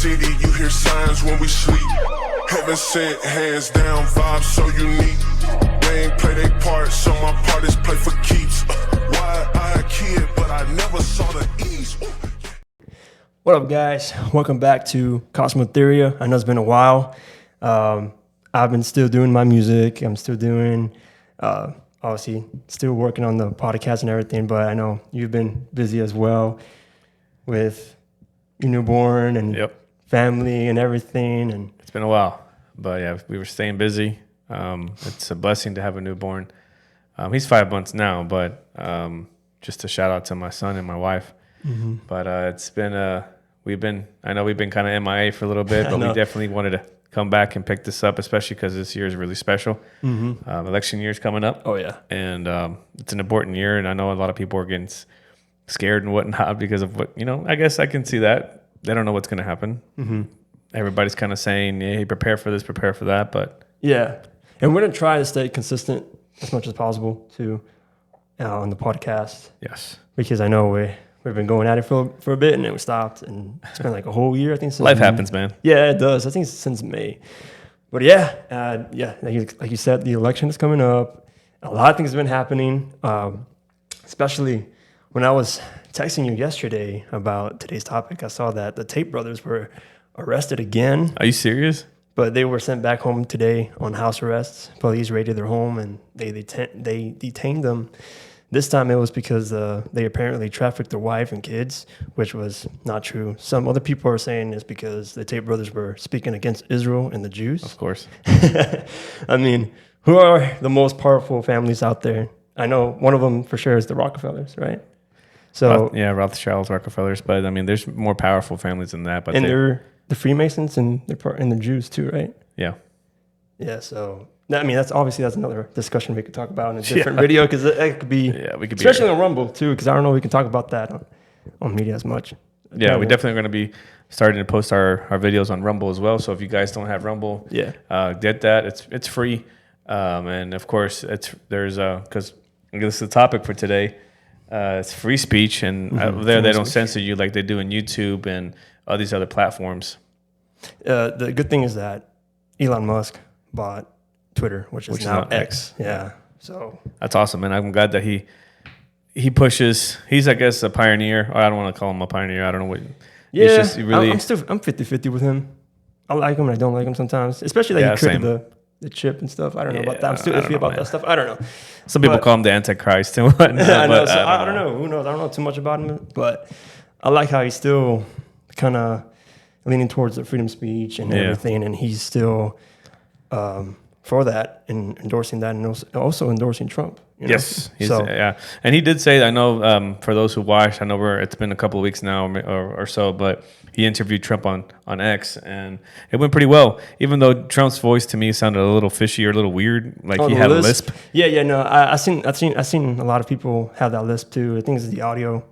city, you hear signs when we sleep. Heaven sent, hands down, vibes so unique. They ain't play their part, so my part is play for keeps. Wide-eyed kid, but I never saw the ease. What up, guys? Welcome back to Cosmotheria. I know it's been a while. I've been still doing my music. I'm still doing, obviously, still working on the podcast and everything, but I know you've been busy as well with your newborn and family and everything. And it's been a while, but yeah, we were staying busy. It's a blessing to have a newborn. He's 5 months now, but just a shout out to my son and my wife. Mm-hmm. But it's been I know we've been kind of MIA for a little bit, but we definitely wanted to come back and pick this up, especially because this year is really special. Mm-hmm. Election year is coming up. Oh yeah, and it's an important year, and I know a lot of people are getting scared and whatnot because of what I guess I can see that they don't know what's going to happen. Mm-hmm. Everybody's kind of saying, "Hey, prepare for this, prepare for that," but yeah, and we're gonna try to stay consistent as much as possible too on the podcast. Yes, because I know we've been going at it for a bit, and then we stopped, and it's been like a whole year, I think. Since life happens, man. Yeah, it does. I think it's since May. But yeah, like you said, the election is coming up. A lot of things have been happening, especially when I was texting you yesterday about today's topic. I saw that the Tate brothers were arrested again. Are you serious? But they were sent back home today on house arrests. Police raided their home, and they detained them. This time it was because they apparently trafficked their wife and kids, which was not true. Some other people are saying it's because the Tate brothers were speaking against Israel and the Jews. Of course. I mean, who are the most powerful families out there? I know one of them for sure is the Rockefellers, right? So Rothschilds, Rockefellers, but I mean, there's more powerful families than that. But they're the Freemasons and the Jews too, right? Yeah. Yeah. So. I mean, that's another discussion we could talk about in a different video, because it could be, especially on Rumble too, because I don't know if we can talk about that on media as much. Yeah, we definitely are going to be starting to post our videos on Rumble as well. So if you guys don't have Rumble, get that. It's free, and of course there's because this is the topic for today. It's free speech, and there they don't censor you like they do in YouTube and all these other platforms. The good thing is that Elon Musk bought Twitter, which is now X. Yeah. So that's awesome, and I'm glad that he pushes. He's, I guess, a pioneer. I don't want to call him a pioneer. I don't know what. Yeah, it's just really, I'm 50-50 with him. I like him and I don't like him sometimes, especially that he created the chip and stuff. I don't know about that. I'm still iffy about that stuff. I don't know. Some people call him the Antichrist and whatnot. I know. So I don't know. Who knows? I don't know too much about him, but I like how he's still kind of leaning towards the freedom of speech and everything, and he's still for that and endorsing that, and also endorsing Trump. Yes. And he did say, I know for those who watched, I know it's been a couple of weeks now or so, but he interviewed Trump on X, and it went pretty well, even though Trump's voice to me sounded a little fishy or a little weird, like he had a lisp. No, I've seen a lot of people have that lisp too. I think it's the audio.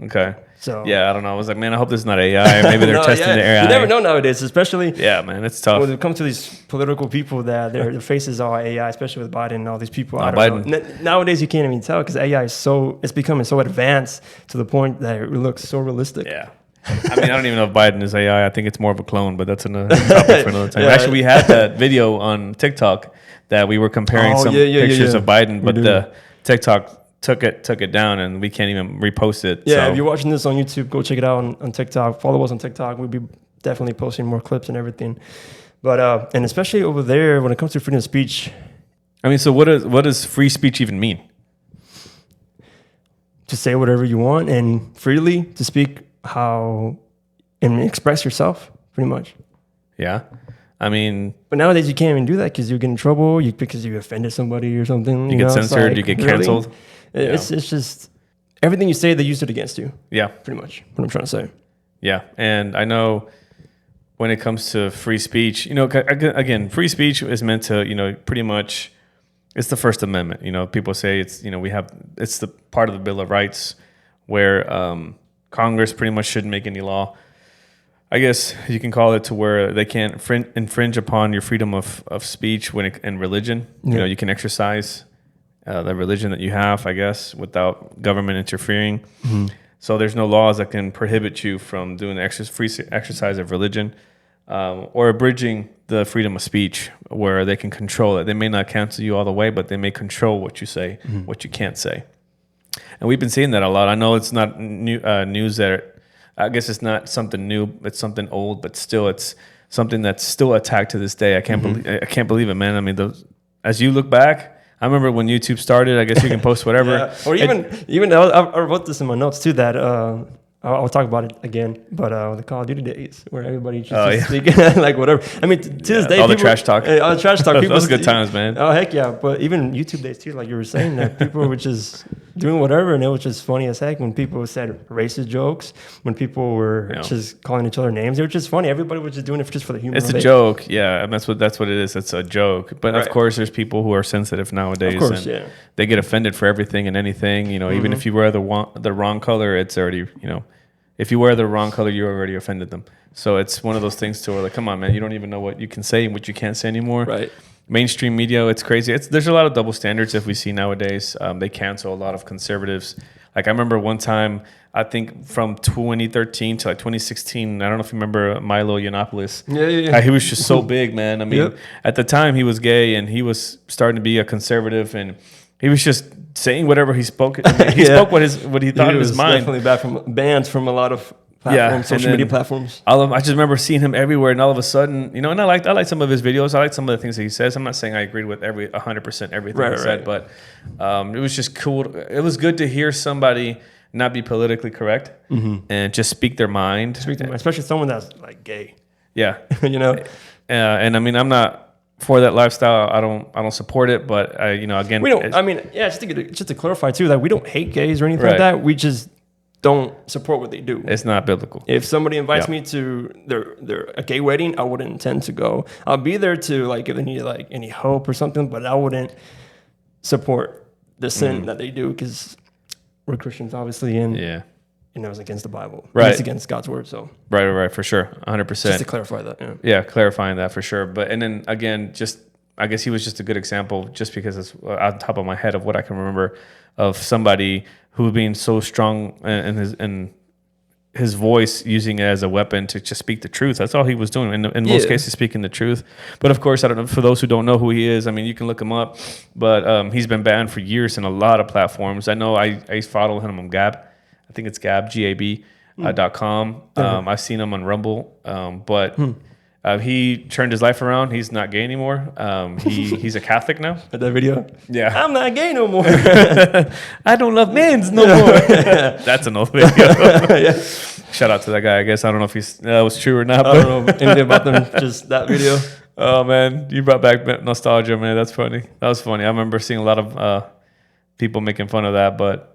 Okay. So yeah, I don't know. I was like, man, I hope this is not AI. Maybe they're testing the AI. You never know nowadays, especially. Yeah, man, it's tough. When it comes to these political people that their faces are AI, especially with Biden and all these people. Biden. Know. Nowadays, you can't even tell because AI it's becoming so advanced to the point that it looks so realistic. Yeah. I mean, I don't even know if Biden is AI. I think it's more of a clone, but that's another topic for another time. Actually, we had that video on TikTok that we were comparing some pictures of Biden, but the TikTok took it down, and we can't even repost it. Yeah, if you're watching this on YouTube, go check it out on TikTok. Follow us on TikTok. We'll be definitely posting more clips and everything. But and especially over there, when it comes to freedom of speech. I mean, so what does free speech even mean? To say whatever you want and freely to speak and express yourself, pretty much. Yeah. I mean, but nowadays you can't even do that because you get in trouble because you offended somebody or something. You get censored, you get canceled. Really? It's just everything you say, they use it against you. Yeah. Pretty much what I'm trying to say. Yeah. And I know when it comes to free speech, again, free speech is meant to, pretty much, it's the First Amendment. People say it's the part of the Bill of Rights where Congress pretty much shouldn't make any law. I guess you can call it to where they can't infringe upon your freedom of speech and religion. Yeah. You can exercise the religion that you have, I guess, without government interfering. Mm-hmm. So there's no laws that can prohibit you from doing the free exercise of religion, or abridging the freedom of speech, where they can control it. They may not cancel you all the way, but they may control what you say, what you can't say. And we've been seeing that a lot. I know it's not new news that, I guess it's not something new. It's something old, but still, it's something that's still attacked to this day. I can't believe it, man. I mean, as you look back, I remember when YouTube started. I guess you can post whatever. Yeah. Or even I wrote this in my notes too, that I'll talk about it again, but the Call of Duty days where everybody just speaking like whatever. I mean, to this day, all the trash talk. All the trash talk. People, those good times, man. Oh heck yeah! But even YouTube days too, like you were saying, that people were just doing whatever, and it was just funny as heck when people said racist jokes, when people were just calling each other names. It was just funny. Everybody was just doing it just for the humor. It's a joke, yeah. And that's what it is. It's a joke. But of course, there's people who are sensitive nowadays. Of course, and they get offended for everything and anything. You know, even if you wear the wrong color, it's already, you know. If you wear the wrong color, you already offended them. So it's one of those things to where, like, come on, man, you don't even know what you can say and what you can't say anymore. Right. Mainstream media, it's crazy. There's a lot of double standards that we see nowadays. They cancel a lot of conservatives. Like, I remember one time, I think from 2013 to like 2016, I don't know if you remember Milo Yiannopoulos. Yeah. He was just so big, man. I mean, at the time he was gay and he was starting to be a conservative, and he was just saying whatever he spoke. He spoke what he thought in his mind. Definitely banned from a lot of platforms, social media platforms. I just remember seeing him everywhere, and all of a sudden, you know, and I like some of his videos. I like some of the things that he says. I'm not saying I agreed with 100% everything he said, but it was just cool. It was good to hear somebody not be politically correct and just speak their mind. Especially someone that's like gay. Yeah, you know. And I mean, I'm not for that lifestyle. I don't support it, but you know, again, we don't. I mean, just to clarify too, that we don't hate gays or anything like that. We just don't support what they do. It's not biblical. If somebody invites me to a gay wedding, I wouldn't intend to go. I'll be there to like if they need like any hope or something, but I wouldn't support the sin that they do, because we're Christians, obviously, and you know, it's against the Bible. Right. It's against God's word. So right, for sure, 100%. Just to clarify that. Yeah, clarifying that for sure. But and then again, I guess he was just a good example, just because it's on top of my head of what I can remember of somebody who being so strong in his voice, using it as a weapon to just speak the truth. That's all he was doing. In most cases, speaking the truth. But of course, I don't know, for those who don't know who he is, I mean, you can look him up, but he's been banned for years in a lot of platforms. I know I follow him on Gab. I think it's Gab, GAB.com. I've seen him on Rumble, but he turned his life around. He's not gay anymore. He's a Catholic now. That video? Yeah. I'm not gay no more. I don't love men's no more. That's an old video. Shout out to that guy. I guess I don't know if that was true or not. I don't know anything about them. Just that video. Oh man, you brought back nostalgia, man. That's funny. That was funny. I remember seeing a lot of people making fun of that, but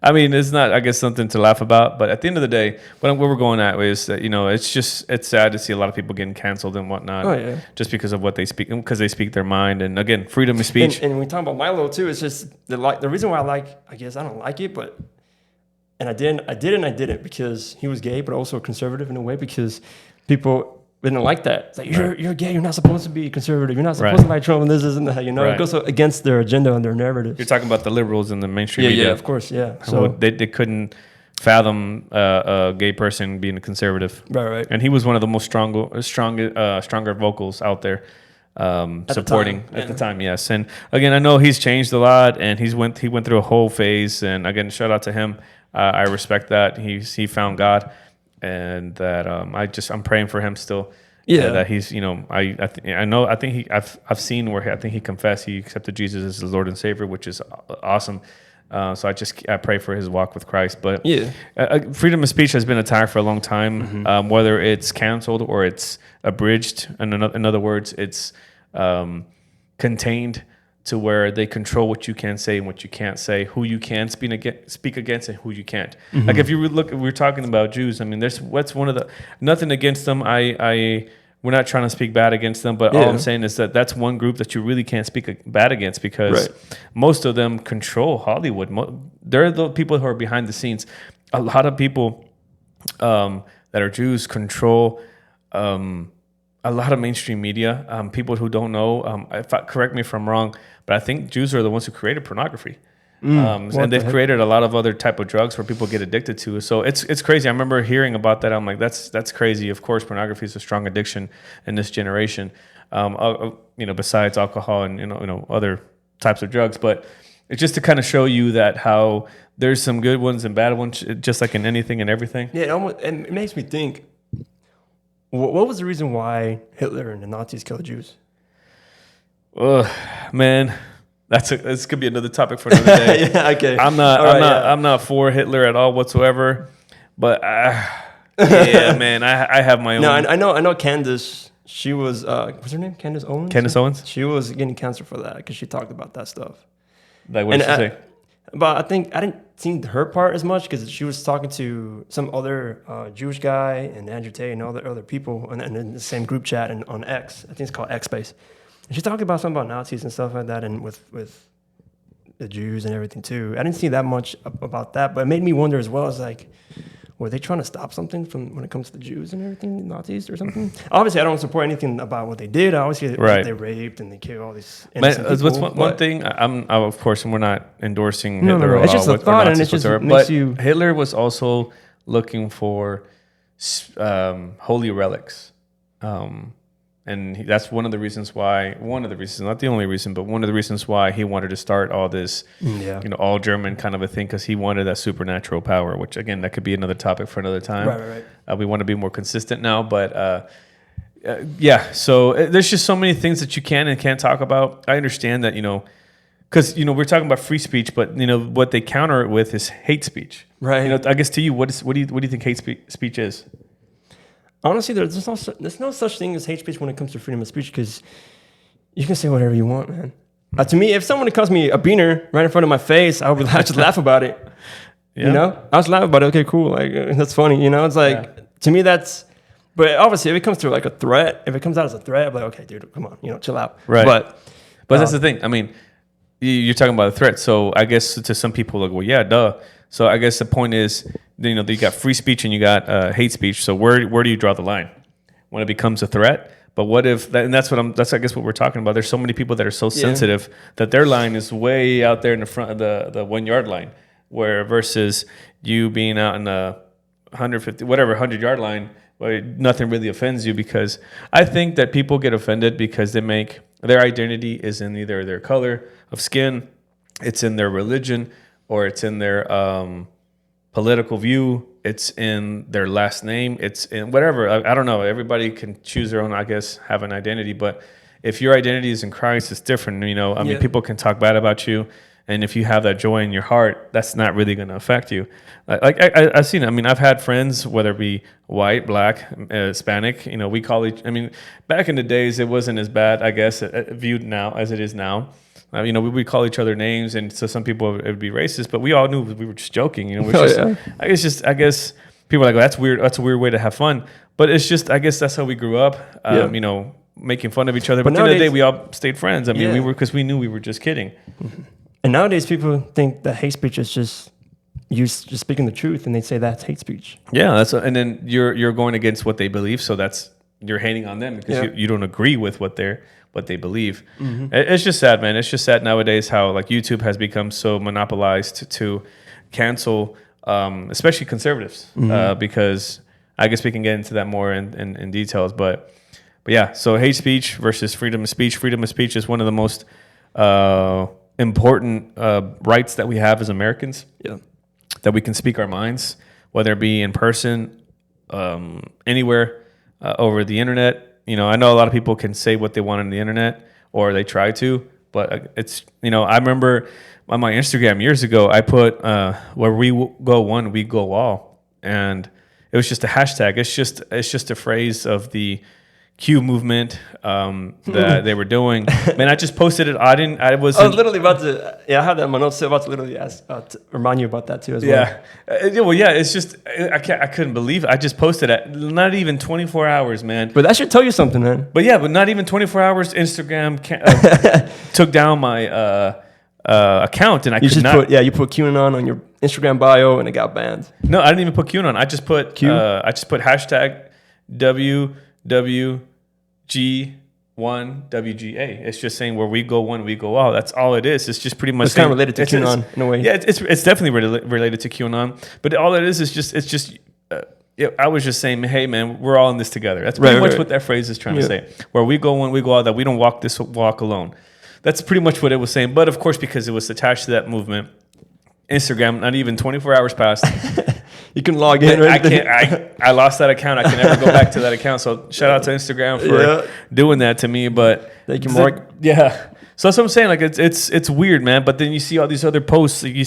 I mean, it's not, I guess, something to laugh about. But at the end of the day, what we're going at is that, you know, it's sad to see a lot, of people getting canceled and whatnot, just because of what they speak, because they speak their mind. And again, freedom of speech. And when we talk about Milo too, it's just the reason why I guess I don't like it, but I didn't because he was gay, but also conservative in a way, because people didn't like that. It's like, you're gay, you're not supposed to be conservative, you're not supposed to like Trump, and this isn't that, you know. It goes against their agenda and their narrative. You're talking about the liberals in the mainstream media. Yeah, of course, So they couldn't fathom a gay person being a conservative. Right. And he was one of the most stronger vocals out there, supporting at the time. Yes. And again, I know he's changed a lot, and he went through a whole phase. And again, shout out to him. I respect that he found God. And that I'm praying for him still. Yeah, that he's, you know, I've seen where I think he confessed, he accepted Jesus as his Lord and Savior, which is awesome. So I pray for his walk with Christ. But freedom of speech has been attacked for a long time, whether it's canceled or it's abridged. And in other words, it's contained to where they control what you can say and what you can't say, who you can speak against and who you can't. Like if you look, we're talking about Jews. I mean, nothing against them. We're not trying to speak bad against them, but all I'm saying is that that's one group that you really can't speak bad against, because most of them control Hollywood. They're the people who are behind the scenes. A lot of people that are Jews control a lot of mainstream media. People who don't know, correct me if I'm wrong, but I think Jews are the ones who created pornography. And they've created a lot of other type of drugs where people get addicted to. So it's crazy. I remember hearing about that. I'm like, that's crazy. Of course, pornography is a strong addiction in this generation. Besides alcohol and other types of drugs, but it's just to kind of show you that how there's some good ones and bad ones, just like in anything and everything. Yeah, it makes me think. What was the reason why Hitler and the Nazis killed Jews? Man, this could be another topic for another day. Yeah, okay. I'm not for Hitler at all whatsoever, but yeah, man, I have my own. No, I know Candace. She was what's her name? Candace Owens. Candace Owens. She was getting cancer for that because she talked about that stuff. Like, what did she say? But I think I didn't see her part as much because she was talking to some other Jewish guy and Andrew Tate and all the other people in the same group chat and on X. I think it's called X Space. And she talked about something about Nazis and stuff like that, and with the Jews and everything too. I didn't see that much about that, but it made me wonder as well. It's like, were they trying to stop something from when it comes to the Jews and everything, Nazis or something? Obviously, I don't support anything about what they did. Obviously, they raped and they killed all these innocent people. One thing, of course, and we're not endorsing Hitler. No. It's just a thought, and it just makes you. Hitler was also looking for holy relics. And that's one of the reasons, not the only reason, but one of the reasons why he wanted to start all this, all German kind of a thing, because he wanted that supernatural power, which, again, that could be another topic for another time. Right. We want to be more consistent now, but so there's just so many things that you can and can't talk about. I understand that, because, we're talking about free speech, but, what they counter it with is hate speech. Right. I guess to you, what do you think hate speech is? Honestly, there's no such thing as hate speech when it comes to freedom of speech because you can say whatever you want, man. To me, if someone calls me a beaner right in front of my face, I would just laugh about it. Yeah. I was laughing about it. Okay, cool. Like, that's funny. It's like, to me, that's. But obviously, if it comes to like a threat, if it comes out as a threat, I'm like, okay, dude, come on, chill out. Right. But that's the thing. I mean, you're talking about a threat. So I guess to some people, like, well, yeah, duh. So I guess the point is, you got free speech and you got hate speech. So where do you draw the line when it becomes a threat? But what if that's I guess what we're talking about. There's so many people that are so sensitive that their line is way out there in the front of the 1 yard line, where versus you being out in the 100 yard line, where nothing really offends you. Because I think that people get offended because their identity is in either their color of skin, it's in their religion, or it's in their political view, it's in their last name, it's in whatever. I don't know. Everybody can choose their own, I guess, have an identity. But if your identity is in Christ, it's different. I mean, people can talk bad about you. And if you have that joy in your heart, that's not really going to affect you. Like I've seen it. I mean, I've had friends, whether it be white, black, Hispanic, we call back in the days, it wasn't as bad, I guess, viewed now as it is now. We would call each other names, and so some people it would be racist, but we all knew we were just joking. I guess people are like, oh, that's weird. That's a weird way to have fun, but it's just, I guess that's how we grew up. Making fun of each other. But at the end of the day, we all stayed friends. I mean, because we knew we were just kidding. And nowadays, people think that hate speech is just you just speaking the truth, and they say that's hate speech. Yeah, and then you're going against what they believe, so you're hating on them because you don't agree with what they believe. Mm-hmm. It's just sad, man. It's just sad nowadays how like YouTube has become so monopolized to cancel, especially conservatives, because I guess we can get into that more in details. But yeah, so hate speech versus freedom of speech. Freedom of speech is one of the most important rights that we have as Americans. Yeah, that we can speak our minds, whether it be in person, anywhere, over the internet. I know a lot of people can say what they want on the internet, or they try to, but it's, I remember on my Instagram years ago, I put, where we go one, we go all. And it was just a hashtag. It's just a phrase of the Q movement that they were doing. Man, I just posted it. I was literally about to. Yeah, I have that in my notes. So about to literally ask, to remind you about that too as well. Yeah. It's just I couldn't believe it. I just posted it. Not even 24 hours, man. But that should tell you something, man. But not even 24 hours. Instagram took down my account, and you put QAnon on your Instagram bio, and it got banned. No, I didn't even put QAnon. I just put I just put hashtag WWGQ one WGA. It's just saying where we go one, we go out. That's all it is. It's just pretty much It's kind of saying- related to QAnon in a way. Yeah, it's definitely related to QAnon. But all it is just. I was just saying, hey man, we're all in this together. That's pretty much what that phrase is trying to say. Where we go one, we go out. That we don't walk this walk alone. That's pretty much what it was saying. But of course, because it was attached to that movement, Instagram, not even 24 hours passed. You can log in. I can't. I lost that account. I can never go back to that account. So shout out to Instagram for doing that to me. But Thank you, Mark. Yeah. So that's what I'm saying. Like it's weird, man. But then you see all these other posts. Like you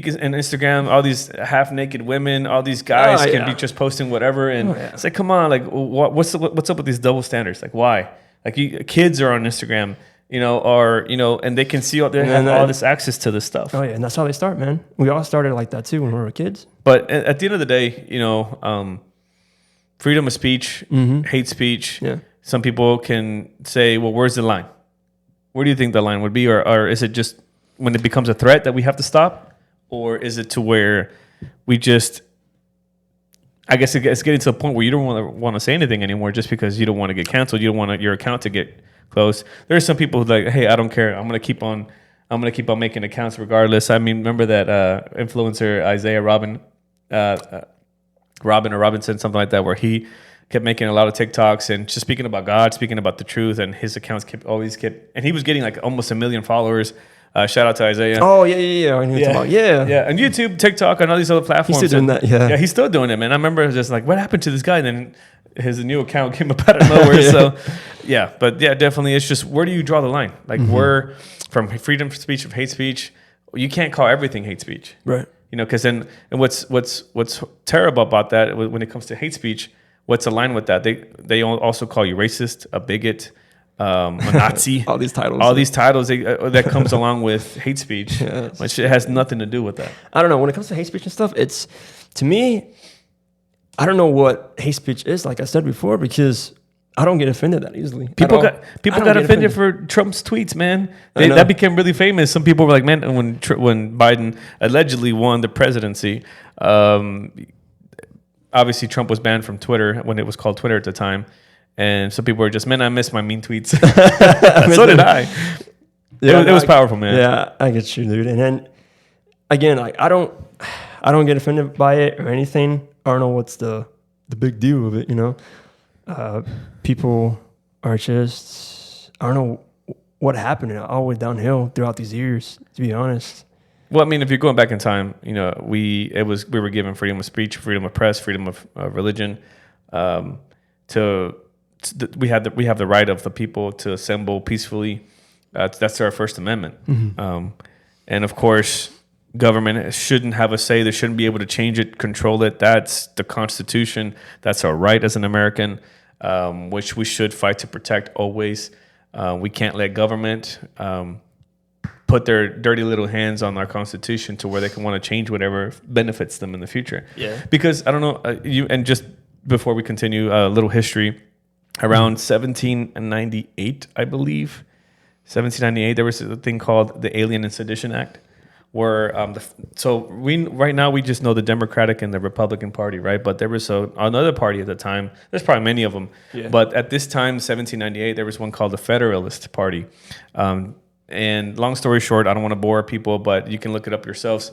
can on Instagram, all these half naked women, all these guys can be just posting whatever, and it's like, come on, like what's up with these double standards? Like why? Like kids are on Instagram. And they can see all this access to this stuff. Oh yeah, and that's how they start, man. We all started like that too when we were kids. But at the end of the day, freedom of speech, hate speech. Yeah. Some people can say, well, where's the line? Where do you think the line would be? Or is it just when it becomes a threat that we have to stop? Or is it to where we just, I guess it's getting to a point where you don't want to say anything anymore just because you don't want to get canceled. You don't want your account to get closed. There are some people who like, hey, I don't care. I'm gonna keep on making accounts regardless. I mean, remember that influencer Isaiah Robinson, something like that, where he kept making a lot of TikToks and just speaking about God, speaking about the truth, and his accounts and he was getting like almost 1 million followers. Shout out to Isaiah. Oh yeah. I knew what you're talking about. Yeah. And YouTube, TikTok, and all these other platforms. He's still doing that. Yeah. Yeah, he's still doing it, man. I remember just like, what happened to this guy? And then his new account came up out of nowhere. So, but definitely, it's just where do you draw the line? Like, where from freedom of speech of hate speech, you can't call everything hate speech, Right. Because then, and what's terrible about that when it comes to hate speech, what's aligned with that? They also call you racist, a bigot. A Nazi, all these titles, that comes along with hate speech, which it has nothing to do with that. I don't know. When it comes to hate speech and stuff, it's, to me, I don't know what hate speech is. Like I said before, because I don't get offended that easily. People got offended for Trump's tweets, man. That became really famous. Some people were like, man, when Biden allegedly won the presidency, obviously Trump was banned from Twitter when it was called Twitter at the time. And some people were just, man, I miss my mean tweets. So did I. Yeah, it was powerful, man. Yeah, I get you, dude. And then again, like I don't get offended by it or anything. I don't know what's the big deal of it. People are just, I don't know what happened all the way downhill throughout these years. To be honest. Well, I mean, if you're going back in time, we were given freedom of speech, freedom of press, freedom of religion. We have the right of the people to assemble peacefully. That's our First Amendment. And of course, government shouldn't have a say. They shouldn't be able to change it, control it. That's the Constitution. That's our right as an American, which we should fight to protect always. We can't let government put their dirty little hands on our Constitution to where they can want to change whatever benefits them in the future. Yeah. Because I don't know, and just before we continue, a little history. Around 1798, I believe, 1798, there was a thing called the Alien and Sedition Act, where right now we just know the Democratic and the Republican Party, right? But there was another party at the time. There's probably many of them, but at this time, 1798, there was one called the Federalist Party. And long story short, I don't want to bore people, but you can look it up yourselves.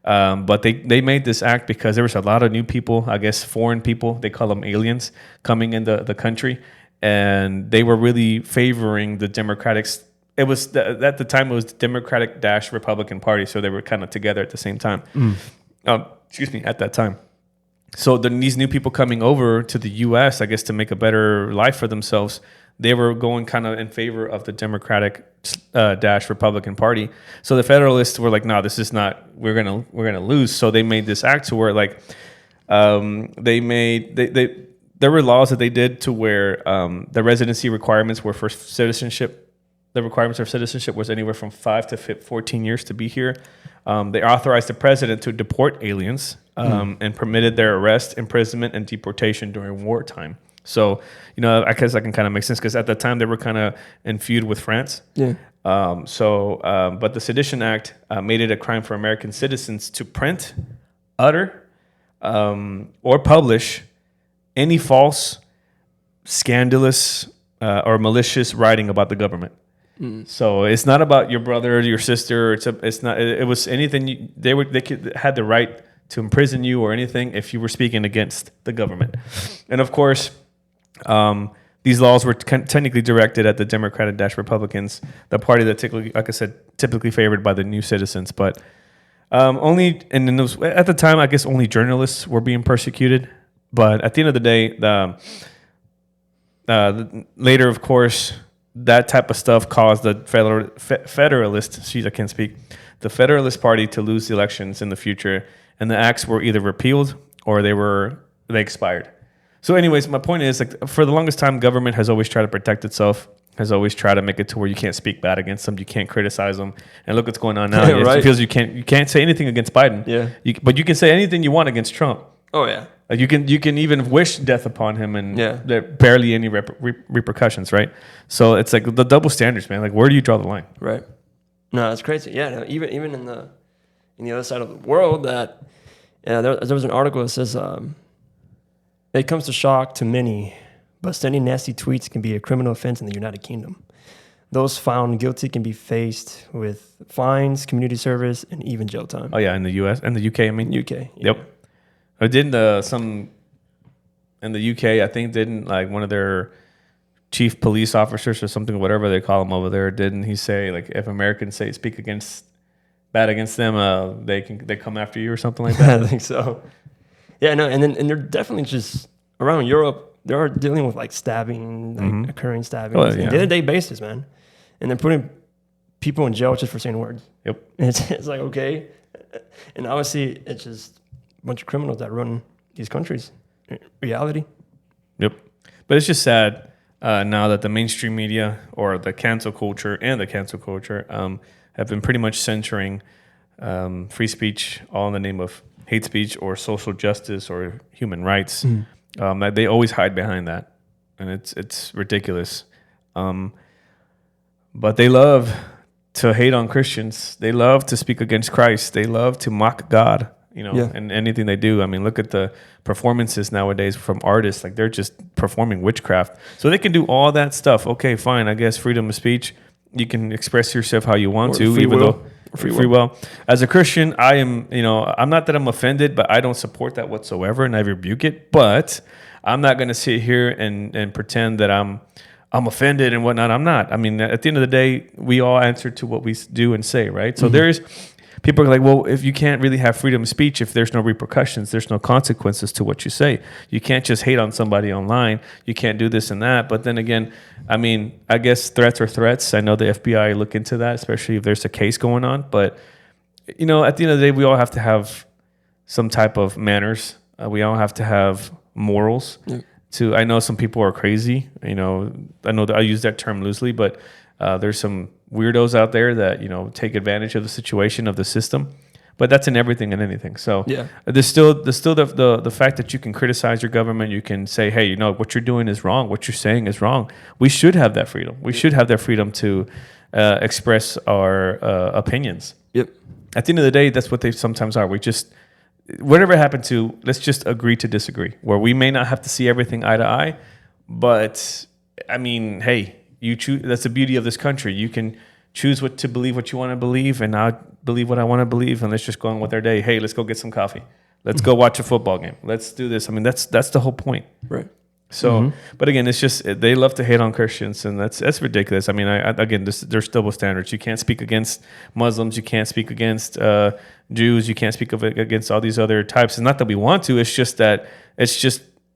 But they made this act because there was a lot of new people, I guess foreign people, they call them aliens, coming into the country, and they were really favoring the Democrats. It was at the time it was the Democratic - Republican Party, so they were kind of together at the same time. At that time. So these new people coming over to the U.S., I guess, to make a better life for themselves, they were going kind of in favor of the Democratic - Republican Party. So the Federalists were like, no, this is not, we're gonna lose. So they made this act to where like there were laws that they did to where the residency requirements were for citizenship. The requirements for citizenship was anywhere from 5 to 14 years to be here. They authorized the president to deport aliens and permitted their arrest, imprisonment, and deportation during wartime. So, I guess that can kind of make sense because at that time they were kind of in feud with France. Yeah. But the Sedition Act made it a crime for American citizens to print, utter, or publish any false, scandalous, or malicious writing about the government. So it's not about your brother or your sister. It's not. It was anything. They had the right to imprison you or anything if you were speaking against the government. And of course, these laws were technically directed at the Democratic - Republicans, the party that typically, like I said, typically favored by the New Citizens. But only, and in those, at the time, I guess only journalists were being persecuted. But at the end of the day, later, of course, that type of stuff caused the the Federalist Party to lose the elections in the future, and the acts were either repealed or they expired. So, anyways, my point is, like, for the longest time, government has always tried to protect itself, has always tried to make it to where you can't speak bad against them, you can't criticize them, and look what's going on now. Yeah, right. It feels you can't say anything against Biden. Yeah. But you can say anything you want against Trump. Oh yeah. Like you can even wish death upon him, and there are barely any repercussions, right? So it's like the double standards, man. Like, where do you draw the line? Right. No, that's crazy. Yeah. No, even in the other side of the world, that there was an article that says it comes to shock to many, but sending nasty tweets can be a criminal offense in the United Kingdom. Those found guilty can be faced with fines, community service, and even jail time. Oh yeah, in the U.S. and the UK. I mean, UK. Yeah. Yep. I didn't some in the UK. I think didn't like one of their chief police officers or something, whatever they call them over there. Didn't he say, like, if Americans speak bad against them, they come after you or something like that? I think so. Yeah, no, and they're definitely just around Europe. They are dealing with like stabbing, like occurring stabbings, on a day-to-day basis, man. And they're putting people in jail just for saying words. Yep. And it's like, okay, and obviously it's just a bunch of criminals that run these countries. Reality. Yep. But it's just sad now that the mainstream media or the cancel culture have been pretty much censoring free speech, all in the name of hate speech or social justice or human rights. That they always hide behind that, and it's ridiculous. But they love to hate on Christians. They love to speak against Christ. They love to mock God. And anything they do. I mean, look at the performances nowadays from artists. Like, they're just performing witchcraft. So they can do all that stuff. Okay, fine. I guess freedom of speech. You can express yourself how you want to, even though free will. As a Christian, I am, I'm not that I'm offended, but I don't support that whatsoever, and I rebuke it. But I'm not going to sit here and pretend that I'm offended and whatnot. I'm not. I mean, at the end of the day, we all answer to what we do and say, right? So there's people are like, well, if you can't really have freedom of speech, if there's no repercussions, there's no consequences to what you say. You can't just hate on somebody online. You can't do this and that. But then again, I mean, I guess threats are threats. I know the FBI look into that, especially if there's a case going on. But, at the end of the day, we all have to have some type of manners. We all have to have morals. I know some people are crazy. I know that I use that term loosely, but there's some weirdos out there that take advantage of the situation, of the system, but that's in everything and anything. So there's still the fact that you can criticize your government. You can say, hey, what you're doing is wrong. What you're saying is wrong. We should have that freedom. We should have that freedom to express our opinions. Yep. At the end of the day, that's what they sometimes are. We just, whatever happened to, let's just agree to disagree, where we may not have to see everything eye to eye, but I mean, hey, you choose. That's the beauty of this country. You can choose what you want to believe, and I believe what I want to believe, and let's just go on with our day. Hey, let's go get some coffee. Let's go watch a football game. Let's do this. I mean, that's the whole point. Right. So, but again, it's just they love to hate on Christians, and that's ridiculous. I mean, there's double standards. You can't speak against Muslims. You can't speak against Jews. You can't speak against all these other types. It's not that we want to. It's just that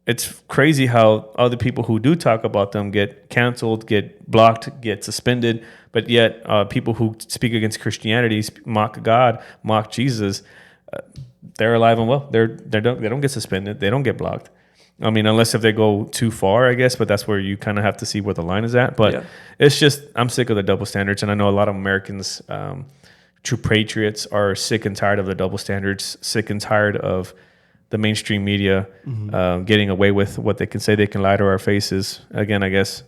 it's crazy how other people who do talk about them get canceled, get blocked, get suspended, but yet people who speak against Christianity, mock God, mock Jesus, they're alive and well. They don't get suspended. They don't get blocked. I mean, unless if they go too far, I guess, but that's where you kind of have to see where the line is at. But it's just, I'm sick of the double standards, and I know a lot of Americans, true patriots, are sick and tired of the double standards, sick and tired of the mainstream media getting away with what they can say. They can lie to our faces. Again, I guess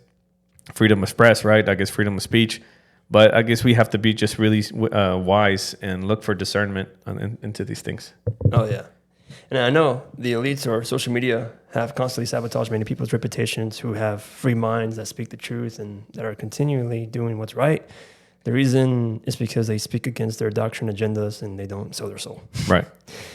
freedom of press, right? I guess freedom of speech. But I guess we have to be just really wise and look for discernment into these things. Oh, yeah. And I know the elites or social media have constantly sabotaged many people's reputations who have free minds that speak the truth and that are continually doing what's right. The reason is because they speak against their doctrine agendas and they don't sell their soul. Right.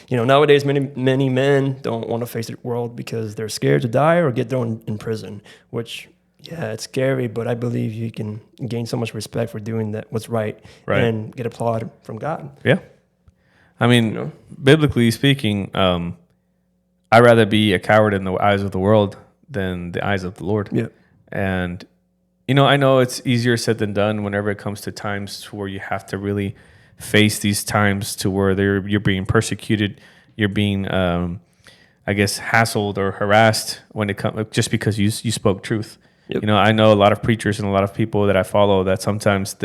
Nowadays, many men don't want to face the world because they're scared to die or get thrown in prison, which, yeah, it's scary, but I believe you can gain so much respect for doing that what's right. And get applaud from God. Yeah. I mean, biblically speaking, I'd rather be a coward in the eyes of the world than the eyes of the Lord. Yeah. And, I know it's easier said than done whenever it comes to times where you have to really face these times to where you're being persecuted, you're being, I guess, hassled or harassed when it comes just because you spoke truth. Yep. I know a lot of preachers and a lot of people that I follow that sometimes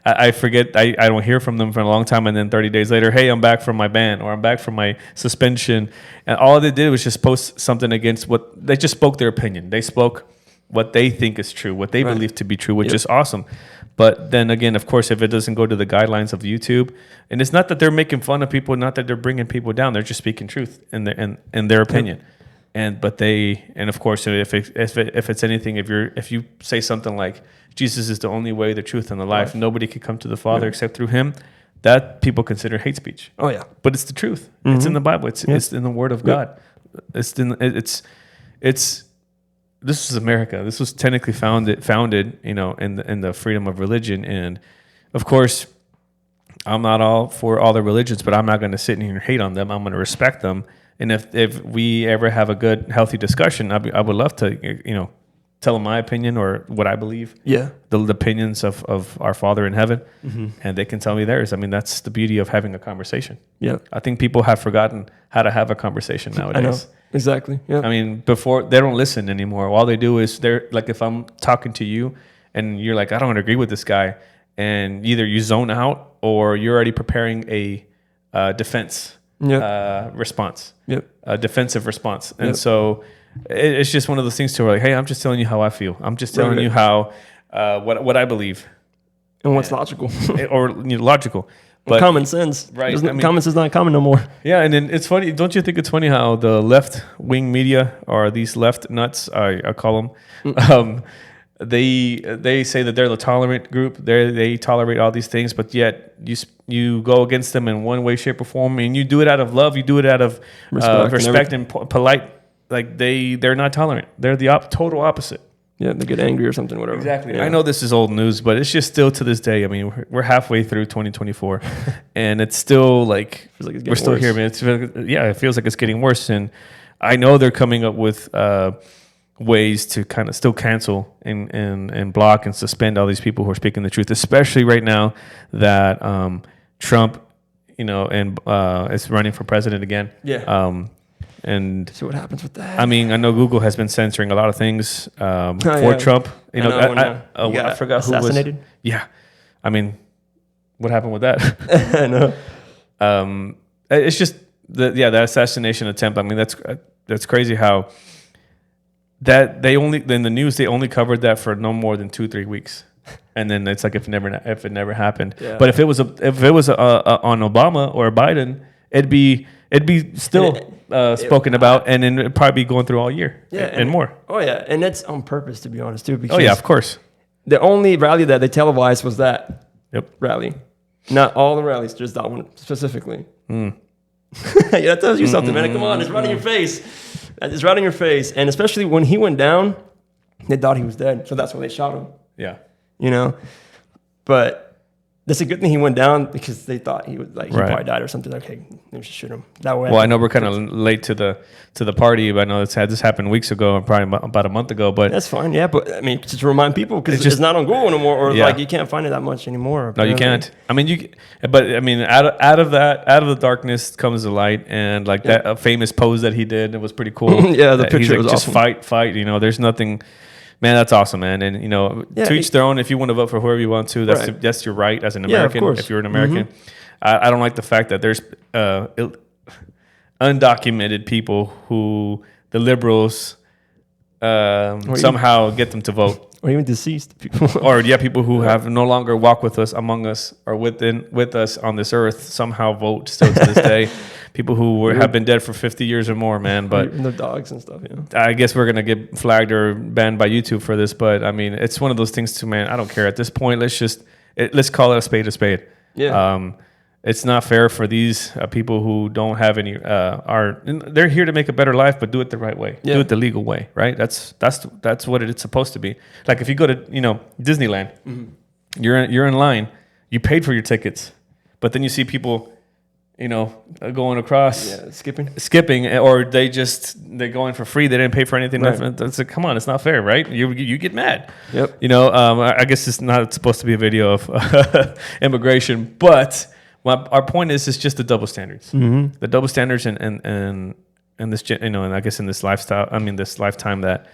I forget, I don't hear from them for a long time, and then 30 days later, hey, I'm back from my ban or I'm back from my suspension, and all they did was just post something against they just spoke their opinion. They spoke what they think is true, what they believe to be true, which is awesome. But then again, of course, if it doesn't go to the guidelines of YouTube, and it's not that they're making fun of people, not that they're bringing people down, they're just speaking truth in their opinion. And of course, if it's anything, if you say something like Jesus is the only way, the truth, and the life, nobody can come to the Father except through Him, that people consider hate speech. Oh yeah, but it's the truth. Mm-hmm. It's in the Bible. It's in the Word of God. This is America. This was technically founded, in the freedom of religion. And of course, I'm not all for all the religions, but I'm not going to sit here and hate on them. I'm going to respect them. And if we ever have a good, healthy discussion, I would love to, tell them my opinion or what I believe. Yeah. The opinions of our Father in heaven, and they can tell me theirs. I mean, that's the beauty of having a conversation. Yeah. I think people have forgotten how to have a conversation nowadays. I know. Exactly. Yeah. I mean, before they don't listen anymore. All they do is they're like, if I'm talking to you and you're like, I don't agree with this guy, and either you zone out or you're already preparing a defense response, a defensive response. And so it's just one of those things to where like, hey, I'm just telling you how I feel. I'm just telling you how what I believe. And what's logical. Or logical. But common sense. Right. Common sense is not common no more. Yeah, and then it's funny. Don't you think it's funny how the left-wing media, or these left nuts, I call them, they say that they're the tolerant group. They tolerate all these things, but yet you go against them in one way, shape, or form, and you do it out of love. You do it out of respect and polite. Like they're not tolerant. They're the total opposite. Yeah, they get angry or something, whatever. Exactly. Yeah. I know this is old news, but it's just still to this day. I mean, we're halfway through 2024, and it's still like we're still here, man. It feels like it's getting worse, and I know they're coming up with ways to kind of still cancel and block and suspend all these people who are speaking the truth, especially right now that Trump, is running for president again. Yeah. And see what happens with that. I mean, I know Google has been censoring a lot of things for Trump. I forgot who was. Yeah, I mean, what happened with that? I know. It's just the assassination attempt. I mean, that's crazy how that in the news they only covered that for no more than 2-3 weeks, and then it's like if it never happened. Yeah. But if it was on Obama or Biden, it'd be still spoken about, and then it'd probably be going through all year and more. Oh yeah, and that's on purpose, to be honest, too. Because of course. The only rally that they televised was that rally, not all the rallies, just that one specifically. Yeah, that tells you something, man. Come on, it's right in your face. It's right in your face, and especially when he went down, they thought he was dead, so that's why they shot him. Yeah, but. That's a good thing he went down because they thought he was he probably died or something. Okay, we should shoot him that way. Well, I know we're kind of late to the party, but I know this happened weeks ago, probably about a month ago. But that's fine, yeah. But I mean, just to remind people because it's not on Google anymore, or you can't find it that much anymore. No, you can't. I mean, out of the darkness comes the light, and that a famous pose that he did, it was pretty cool. Yeah, the picture was just awesome. Fight. There's nothing. Man, that's awesome, man. And, to each their own. If you want to vote for whoever you want to, that's your right as an American. Yeah, of course. If you're an American. I don't like the fact that there's undocumented people who the liberals somehow get them to vote. or even deceased people. or people who have no longer walk with us, among us, or with us on this earth somehow vote still to this day. People who have been dead for 50 years or more, man. But even their dogs and stuff. I guess we're gonna get flagged or banned by YouTube for this. But I mean, it's one of those things too, man. I don't care at this point. Let's call it a spade a spade. Yeah. It's not fair for these people who don't have any. They're here to make a better life, but do it the right way. Yeah. Do it the legal way, right? That's what it's supposed to be. Like if you go to Disneyland, you're in line, you paid for your tickets, but then you see people, going across, skipping, or they're going for free. They didn't pay for anything. Right. That's like, come on, it's not fair, right? You get mad. Yep. I guess it's not supposed to be a video of immigration, but our point is it's just the double standards. Mm-hmm. The double standards and this, and I guess in this this lifetime that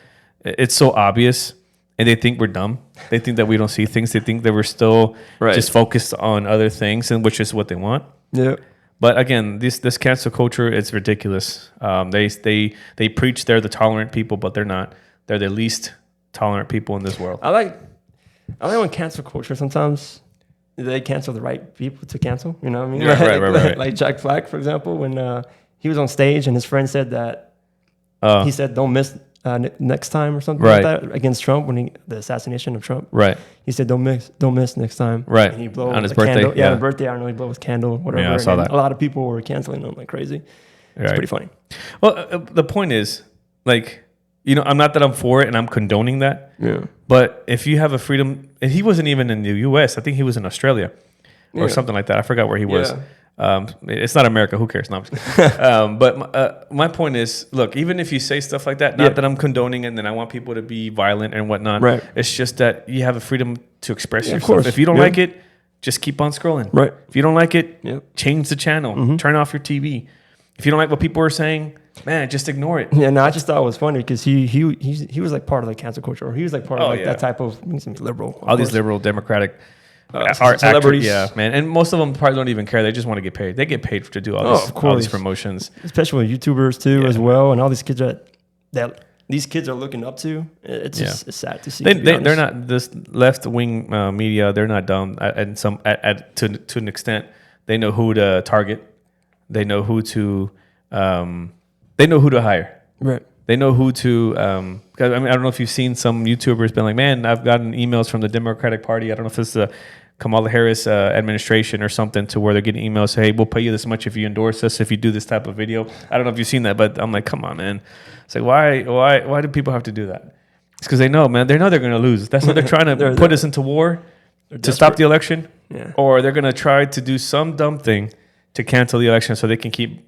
it's so obvious. And they think we're dumb. They think that we don't see things. They think that we're still just focused on other things, and which is what they want. Yeah. But again, this cancel culture, it's ridiculous. They preach they're the tolerant people, but they're not. They're the least tolerant people in this world. I like when cancel culture sometimes they cancel the right people to cancel. You know what I mean? Yeah, right. Like Jack Black, for example, when he was on stage and his friend said that he said don't miss next time or something like that against Trump the assassination of Trump. Right. He said don't miss next time. Right. And he blew on his birthday. Candle. Yeah, on his birthday. I don't know. He blew his candle. Whatever. Yeah, I saw that. A lot of people were canceling him like crazy. It's pretty funny. Well, the point is, like, I'm not that I'm for it and I'm condoning that. Yeah. But if you have a freedom, and he wasn't even in the U.S. I think he was in Australia or something like that. I forgot where he was. It's not America. Who cares? No, I'm just kidding. But my point is, look, even if you say stuff like that, not that I'm condoning it and then I want people to be violent and whatnot. Right. It's just that you have a freedom to express yourself. Of course. If you don't like it, just keep on scrolling. Right. If you don't like it, change the channel. Turn off your TV. If you don't like what people are saying, man, just ignore it. Yeah, no, I just thought it was funny because he was like part of the cancel culture, or he was like part of that type of liberal. All these liberal, democratic. Celebrities, man, and most of them probably don't even care. They just want to get paid. They get paid to do all these promotions, especially with YouTubers too, as well, and all these kids that these kids are looking up to. It's just it's sad to see. They're not this left wing media. They're not dumb, and to an extent, they know who to target. They know who to hire. Right. They know who to. Cause, I don't know if you've seen some YouTubers been like, man, I've gotten emails from the Democratic Party. I don't know if it's the Kamala Harris administration or something, to where they're getting emails, hey, we'll pay you this much if you endorse us, if you do this type of video. I don't know if you've seen that, but I'm like, come on, man. It's like, why do people have to do that? It's because they know, man. They know they're going to lose. That's why they're trying to put us into war to stop the election, or they're going to try to do some dumb thing to cancel the election so they can keep.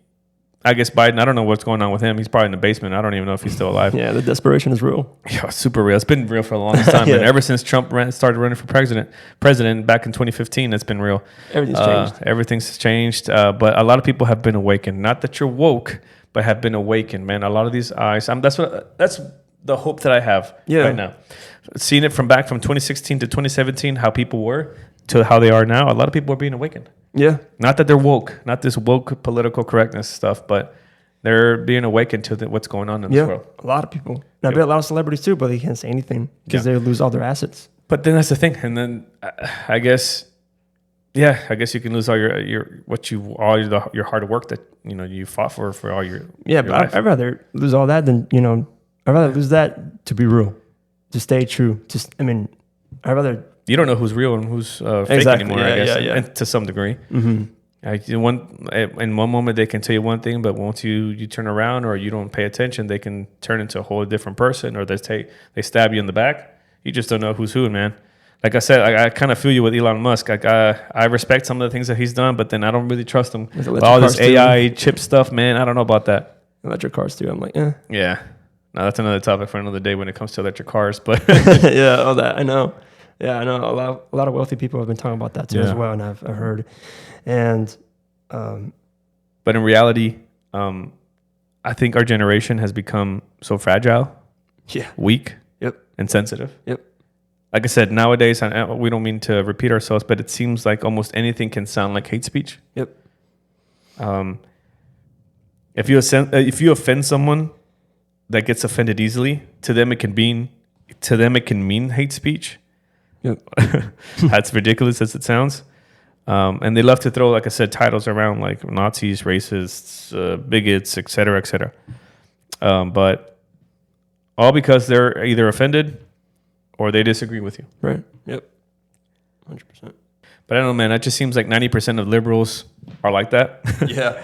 I guess Biden, I don't know what's going on with him. He's probably in the basement. I don't even know if he's still alive. Yeah, the desperation is real. Yeah, super real. It's been real for the longest time. And ever since Trump started running for president back in 2015, it's been real. Everything's changed. But a lot of people have been awakened. Not that you're woke, but have been awakened, man. A lot of these eyes. That's the hope that I have right now. Seeing it from 2016 to 2017, how people were to how they are now. A lot of people are being awakened. Yeah. Not that they're woke, not this woke political correctness stuff, but they're being awakened to what's going on in this world. A lot of people. Now, a lot of celebrities too, but they can't say anything because they lose all their assets. But then that's the thing. And then I guess you can lose all your hard work that, you fought for all your but life. I'd rather lose all that than, I'd rather lose that to be real, to stay true. I'd rather. You don't know who's real and who's fake anymore, I guess, and to some degree. Mm-hmm. In one moment, they can tell you one thing, but once you turn around or you don't pay attention, they can turn into a whole different person, or they stab you in the back. You just don't know who's who, man. Like I said, I kind of feel you with Elon Musk. I respect some of the things that he's done, but then I don't really trust him. All this AI chip stuff, man, I don't know about that. Electric cars too. I'm like, Yeah. No, that's another topic for another day when it comes to electric cars. But all that I know. Yeah, I know a lot of wealthy people have been talking about that too as well, and I've heard. And but in reality, I think our generation has become so fragile, weak, and sensitive. Like I said, nowadays, we don't mean to repeat ourselves, but it seems like almost anything can sound like hate speech. If you offend someone that gets offended easily, to them it can mean to them it can mean hate speech. Yep. That's ridiculous as it sounds. And they love to throw, like I said, titles around like Nazis, racists, bigots, et cetera, et cetera. But all because they're either offended or they disagree with you. Right. Yep. 100%. But I don't know, man. It just seems like 90% of liberals are like that. Yeah.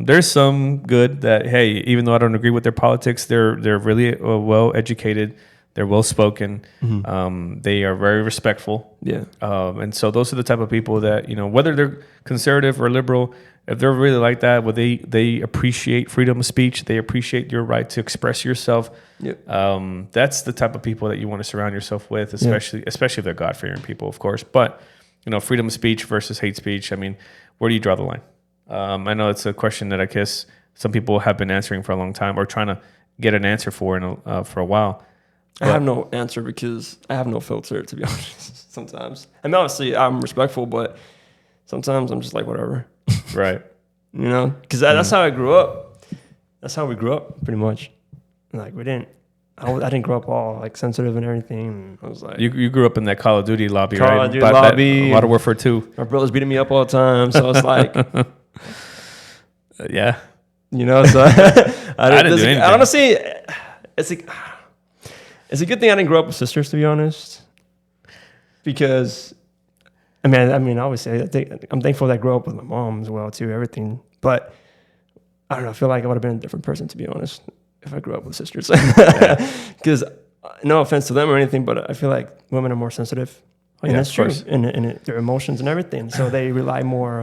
There's some good that, hey, even though I don't agree with their politics, they're really well educated. They're well spoken. They are very respectful. Yeah. And so those are the type of people that, you know, whether they're conservative or liberal, if they're really like that, well, they appreciate freedom of speech. They appreciate your right to express yourself. Yep. That's the type of people that you want to surround yourself with, especially if they're God-fearing people, of course. But, you know, freedom of speech versus hate speech. I mean, where do you draw the line? I know it's a question that I guess some people have been answering for a long time or trying to get an answer for a while. I have no answer because I have no filter, to be honest, sometimes. I mean, obviously, I'm respectful, but sometimes I'm just like, whatever. Right. You know? Because that's how I grew up. That's how we grew up, pretty much. Like, I didn't grow up all, like, sensitive and everything. And I was like... You grew up in that Call of Duty lobby, right? Call of Duty lobby. Modern Warfare 2. My brother's beating me up all the time, so it's like... Yeah. You know, so... I didn't do anything. Honestly, it's a good thing I didn't grow up with sisters, to be honest. Because, I mean, obviously, I'm thankful that I grew up with my mom as well, too, everything. But, I don't know, I feel like I would have been a different person, to be honest, if I grew up with sisters. Because, no offense to them or anything, but I feel like women are more sensitive. And that's true. And their emotions and everything. So they rely more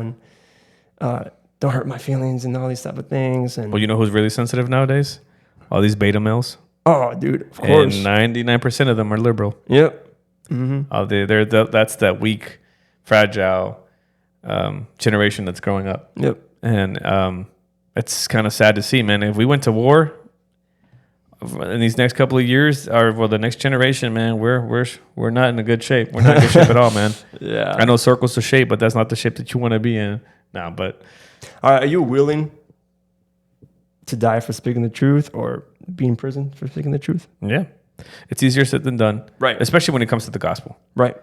on, don't hurt my feelings and all these type of things. And well, you know who's really sensitive nowadays? All these beta males. Oh, dude, of course. And 99% of them are liberal. Yep. Mm-hmm. That's that weak, fragile generation that's growing up. Yep. And it's kind of sad to see, man. If we went to war in these next couple of years, the next generation, man, we're not in a good shape. We're not in good shape at all, man. Yeah. I know circles the shape, but that's not the shape that you want to be in now. But all right, are you willing to die for speaking the truth or be in prison for speaking the truth? yeah, it's easier said than done, Right. Especially when it comes to the gospel. Right.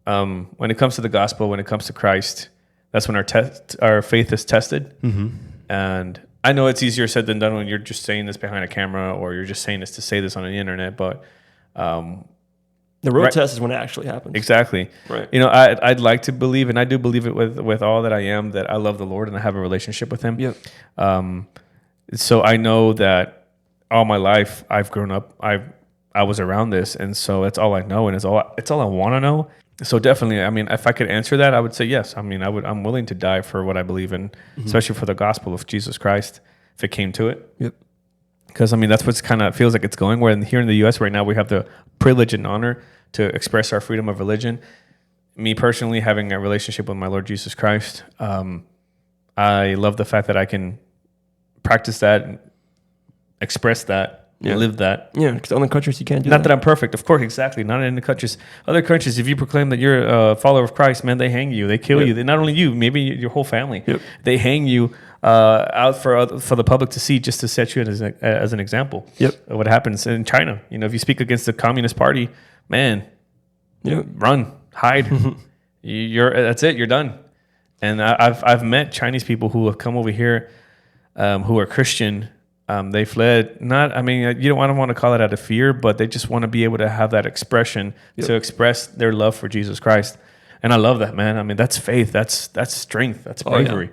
When it comes to the gospel, when it comes to Christ, that's when our faith is tested. Mm-hmm. And I know it's easier said than done when you're just saying this behind a camera or you're just saying this to say this on the internet. But the real test is when it actually happens. Exactly. Right. You know, I'd like to believe, and I do believe it with all that I am, that I love the Lord and I have a relationship with Him. Yep. So I know that all my life I've grown up, I was around this, and so that's all I know, and it's all I want to know. So definitely, I mean, if I could answer that, I would say yes. I mean, I'm willing to die for what I believe in, especially for the gospel of Jesus Christ, if it came to it. Yep. Because I mean, that's what's kind of feels like it's going. Where here in the U.S. right now, we have the privilege and honor to express our freedom of religion. Me personally, having a relationship with my Lord Jesus Christ, I love the fact that I can practice that, express that, and live that. Yeah, because other countries you can't do Not that I'm perfect, of course, exactly. Not in the countries. Other countries, if you proclaim that you're a follower of Christ, man, they hang you, they kill you. They, not only you, maybe your whole family. Yep. They hang you out for the public to see, just to set you as an example. Yep. Of what happens in China. You know, if you speak against the Communist Party, man, run, hide. That's it. You're done. And I've met Chinese people who have come over here, who are Christian. They fled. I don't want to call it out of fear, but they just want to be able to have that expression to express their love for Jesus Christ. And I love that, man. I mean, that's faith. That's strength. That's bravery.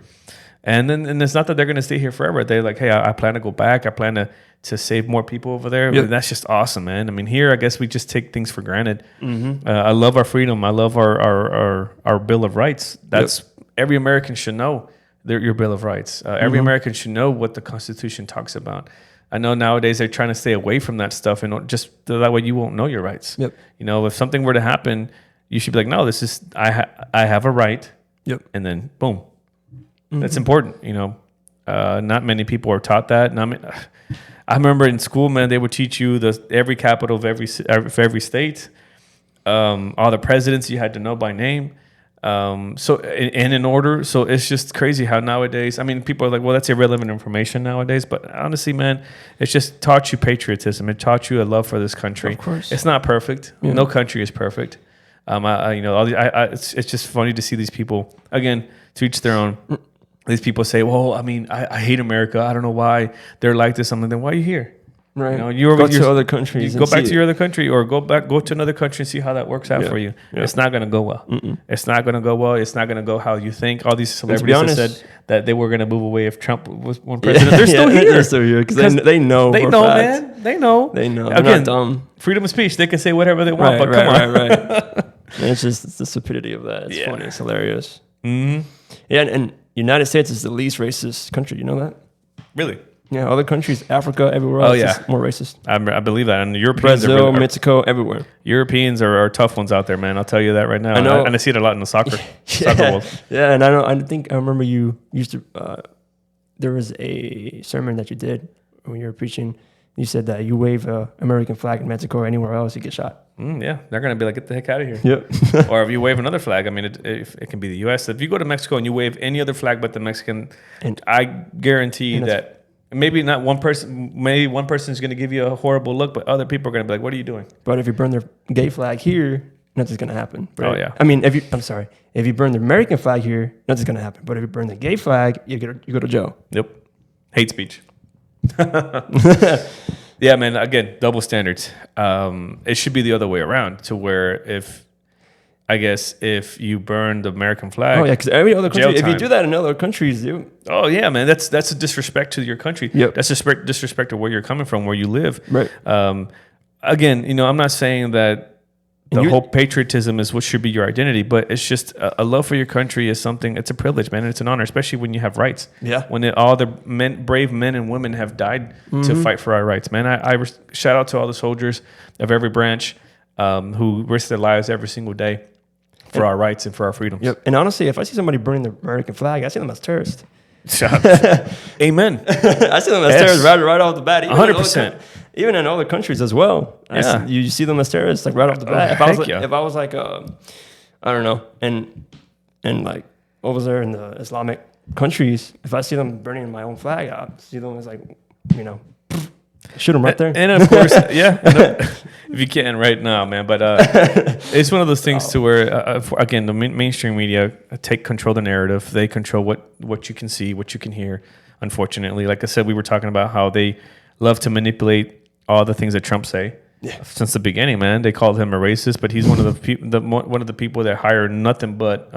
And it's not that they're going to stay here forever. They're like, hey, I plan to go back. I plan to save more people over there. Yep. That's just awesome, man. I mean, here, I guess we just take things for granted. Mm-hmm. I love our freedom. I love our Bill of Rights. That's every American should know your Bill of Rights. Every American should know what the Constitution talks about. I know nowadays they're trying to stay away from that stuff, and just that way you won't know your rights. Yep. You know, if something were to happen, you should be like, no, this is I have a right. Yep. And then boom. That's important, you know. Not many people are taught that. And I remember in school, man, they would teach you every capital of every state, all the presidents you had to know by name. So and in order, so it's just crazy how nowadays. I mean, people are like, "Well, that's irrelevant information nowadays." But honestly, man, it's just taught you patriotism. It taught you a love for this country. Of course. It's not perfect. Yeah. No country is perfect. It's just funny to see these people again. To each their own. These people say, "Well, I mean, I hate America. I don't know why they're like this." Something. Then why are you here? Right. Go to other countries. You go back to your other country, or go to another country and see how that works out for you. Yeah. It's not going to go well. It's not going to go well. It's not going to go how you think. All these And to be celebrities have honest- said that they were going to move away if Trump was one president. They're still here. They're still here because they know. They for a know, fact. man. They know. They know. They're Again, not dumb. freedom of speech. They can say whatever they want. Right, But come on. right. And it's just the stupidity of that. It's Yeah. funny. It's hilarious. hmm Yeah, and United States is the least racist country. You know that? Really? Yeah, other countries, Africa, everywhere Oh, else yeah. is more racist. I believe that. And Europeans Brazil, are Mexico, everywhere. Europeans are tough ones out there, man. I'll tell you that right now. I know. And I see it a lot in the soccer Yeah, world. yeah, and I remember you used to. There was a sermon that you did when you were preaching. You said that you wave a American flag in Mexico or anywhere else, you get shot. Yeah, they're gonna be like, get the heck out of here. Yep. Or if you wave another flag, I mean, it can be the U.S. If you go to Mexico and you wave any other flag but the Mexican, And- I guarantee and that maybe not one person, maybe one person is gonna give you a horrible look, but other people are gonna be like, what are you doing? But if you burn their gay flag here, nothing's gonna happen. Right? Oh, yeah. I mean, if you burn the American flag here, nothing's gonna happen. But if you burn the gay flag, you go to jail. Yep, hate speech. Yeah, man. Again, double standards. It should be the other way around, to where if you burn the American flag, Oh yeah, because every other Jail country, if you time. do that in other countries, you oh yeah, man, that's a disrespect to your country. Yep. That's disrespect to where you're coming from, where you live. Right. Again, I'm not saying that the And you- whole patriotism is what should be your identity, but it's just a love for your country is something. It's a privilege, man, and it's an honor, especially when you have rights. Yeah. When all the brave men and women have died to fight for our rights, man. I shout out to all the soldiers of every branch who risk their lives every single day for our rights and for our freedoms. Yep. And honestly, if I see somebody burning the American flag, I see them as terrorists. Amen. I see them as Yes. terrorists right off the bat. 100%. Even in other countries as well. Yeah. You see them as terrorists like right off the bat. Oh, heck yeah. If I was like, I don't know, and like over there in the Islamic countries, if I see them burning my own flag, I see them as like, shoot them right there. And of course, yeah. If you can right now, man. But it's one of those things to where, again, the mainstream media take control of the narrative. They control what you can see, what you can hear. Unfortunately, like I said, we were talking about how they love to manipulate all the things that Trump say. Yeah. Since the beginning, man, they called him a racist, but he's one of the people that hire nothing but.